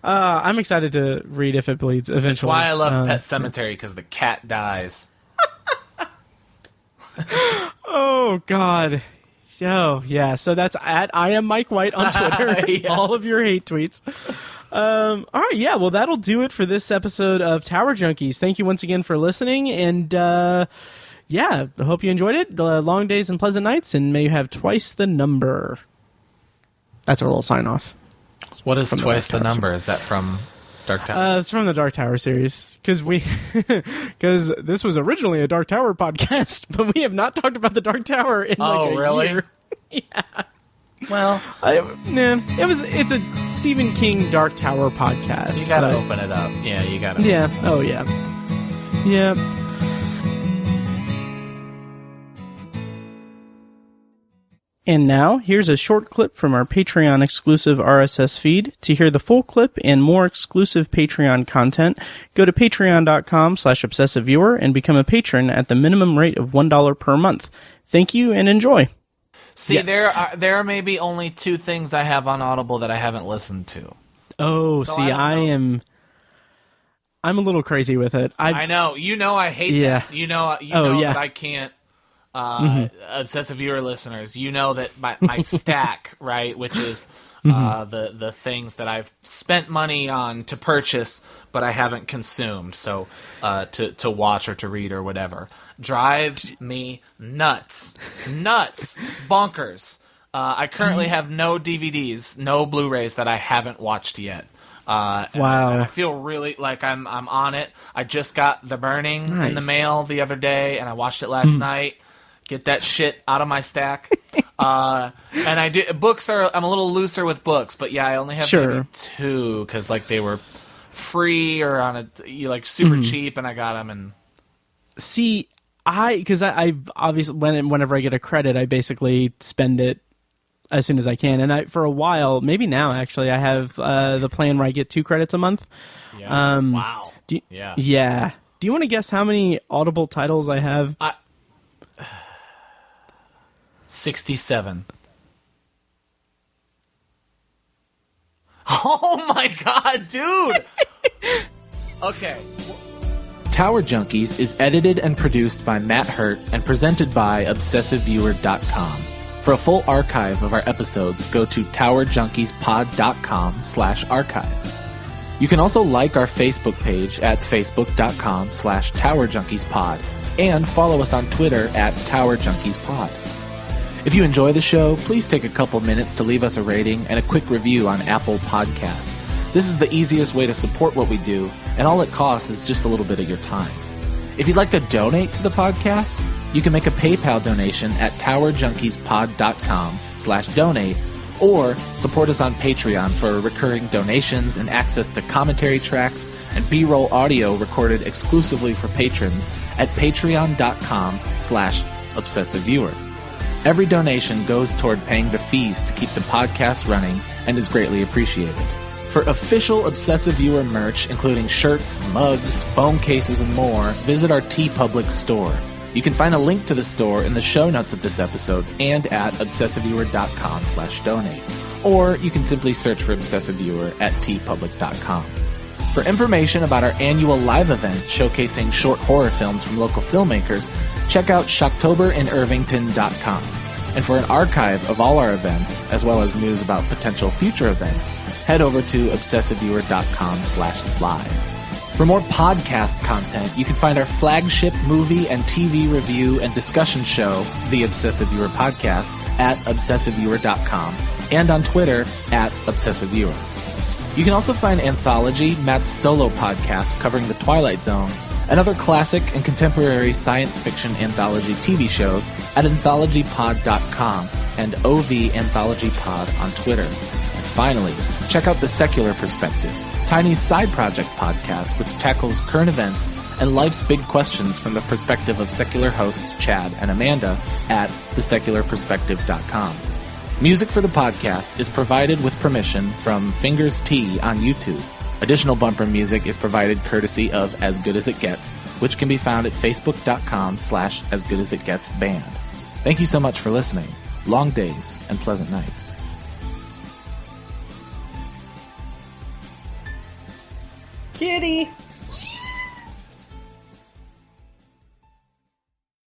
I'm excited to read If It Bleeds eventually. That's why I love Pet Sematary, because the cat dies. Oh, God. Oh, yeah. So that's at I am Mike White on Twitter. Yes. All of your hate tweets. All right, yeah, well, that'll do it for this episode of Tower Junkies. Thank you once again for listening, and yeah, I hope you enjoyed it. The long days and pleasant nights, and may you have twice the number. That's our little sign-off. What is twice the number? Is that from Dark Tower? It's from the Dark Tower series, because this was originally a Dark Tower podcast, but we have not talked about the Dark Tower in like a really? year. Yeah. Well, it's a Stephen King Dark Tower podcast. You gotta open it up. Yeah, you gotta. Yeah. Oh, yeah. Yeah. And now, here's a short clip from our Patreon exclusive RSS feed. To hear the full clip and more exclusive Patreon content, go to patreon.com/obsessiveviewer and become a patron at the minimum rate of $1 per month. Thank you and enjoy. See, yes. There are maybe only 2 things I have on Audible that I haven't listened to. Oh, so see, I'm a little crazy with it. I know. I hate that. You know that I can't. Obsessive Viewer listeners, you know that my stack, right, which is the things that I've spent money on to purchase, but I haven't consumed, so to watch or to read or whatever, drives me nuts, bonkers. I currently have no DVDs, no Blu-rays that I haven't watched yet. Wow! And I feel really like I'm on it. I just got The Burning in the mail the other day, and I watched it last night. Get that shit out of my stack. And I do books are. I'm a little looser with books, but yeah, I only have maybe 2 because like they were free or on super cheap, and I got them. And see, I obviously whenever I get a credit, I basically spend it as soon as I can. And for a while, maybe now actually, I have the plan where I get 2 credits a month. Yeah. Wow. Yeah. Do you want to guess how many Audible titles I have? 67. Oh my god, dude! Okay. Tower Junkies is edited and produced by Matt Hurt and presented by ObsessiveViewer.com. For a full archive of our episodes, go to TowerJunkiesPod.com/archive. You can also like our Facebook page at Facebook.com/TowerJunkiesPod and follow us on Twitter at TowerJunkiesPod. If you enjoy the show, please take a couple minutes to leave us a rating and a quick review on Apple Podcasts. This is the easiest way to support what we do, and all it costs is just a little bit of your time. If you'd like to donate to the podcast, you can make a PayPal donation at TowerJunkiesPod.com/donate Or support us on Patreon for recurring donations and access to commentary tracks and B-roll audio recorded exclusively for patrons at patreon.com/obsessiveviewer. Every donation goes toward paying the fees to keep the podcast running and is greatly appreciated. For official Obsessive Viewer merch, including shirts, mugs, phone cases, and more, visit our TeePublic store. You can find a link to the store in the show notes of this episode and at obsessiveviewer.com/donate. Or you can simply search for Obsessive Viewer at teepublic.com. For information about our annual live event showcasing short horror films from local filmmakers, check out shocktoberinirvington.com. And for an archive of all our events, as well as news about potential future events, head over to obsessiveviewer.com/live. For more podcast content, you can find our flagship movie and TV review and discussion show, The Obsessive Viewer Podcast, at obsessiveviewer.com and on Twitter at obsessiveviewer. You can also find Anthology, Matt's solo podcast covering The Twilight Zone, and other classic and contemporary science fiction anthology TV shows at anthologypod.com and OV Anthology Pod on Twitter. And finally, check out The Secular Perspective, Tiny's side project podcast, which tackles current events and life's big questions from the perspective of secular hosts Chad and Amanda at thesecularperspective.com. Music for the podcast is provided with permission from Fingers T on YouTube. Additional bumper music is provided courtesy of As Good As It Gets, which can be found at facebook.com/asgoodasitgetsband. Thank you so much for listening. Long days and pleasant nights. Kitty!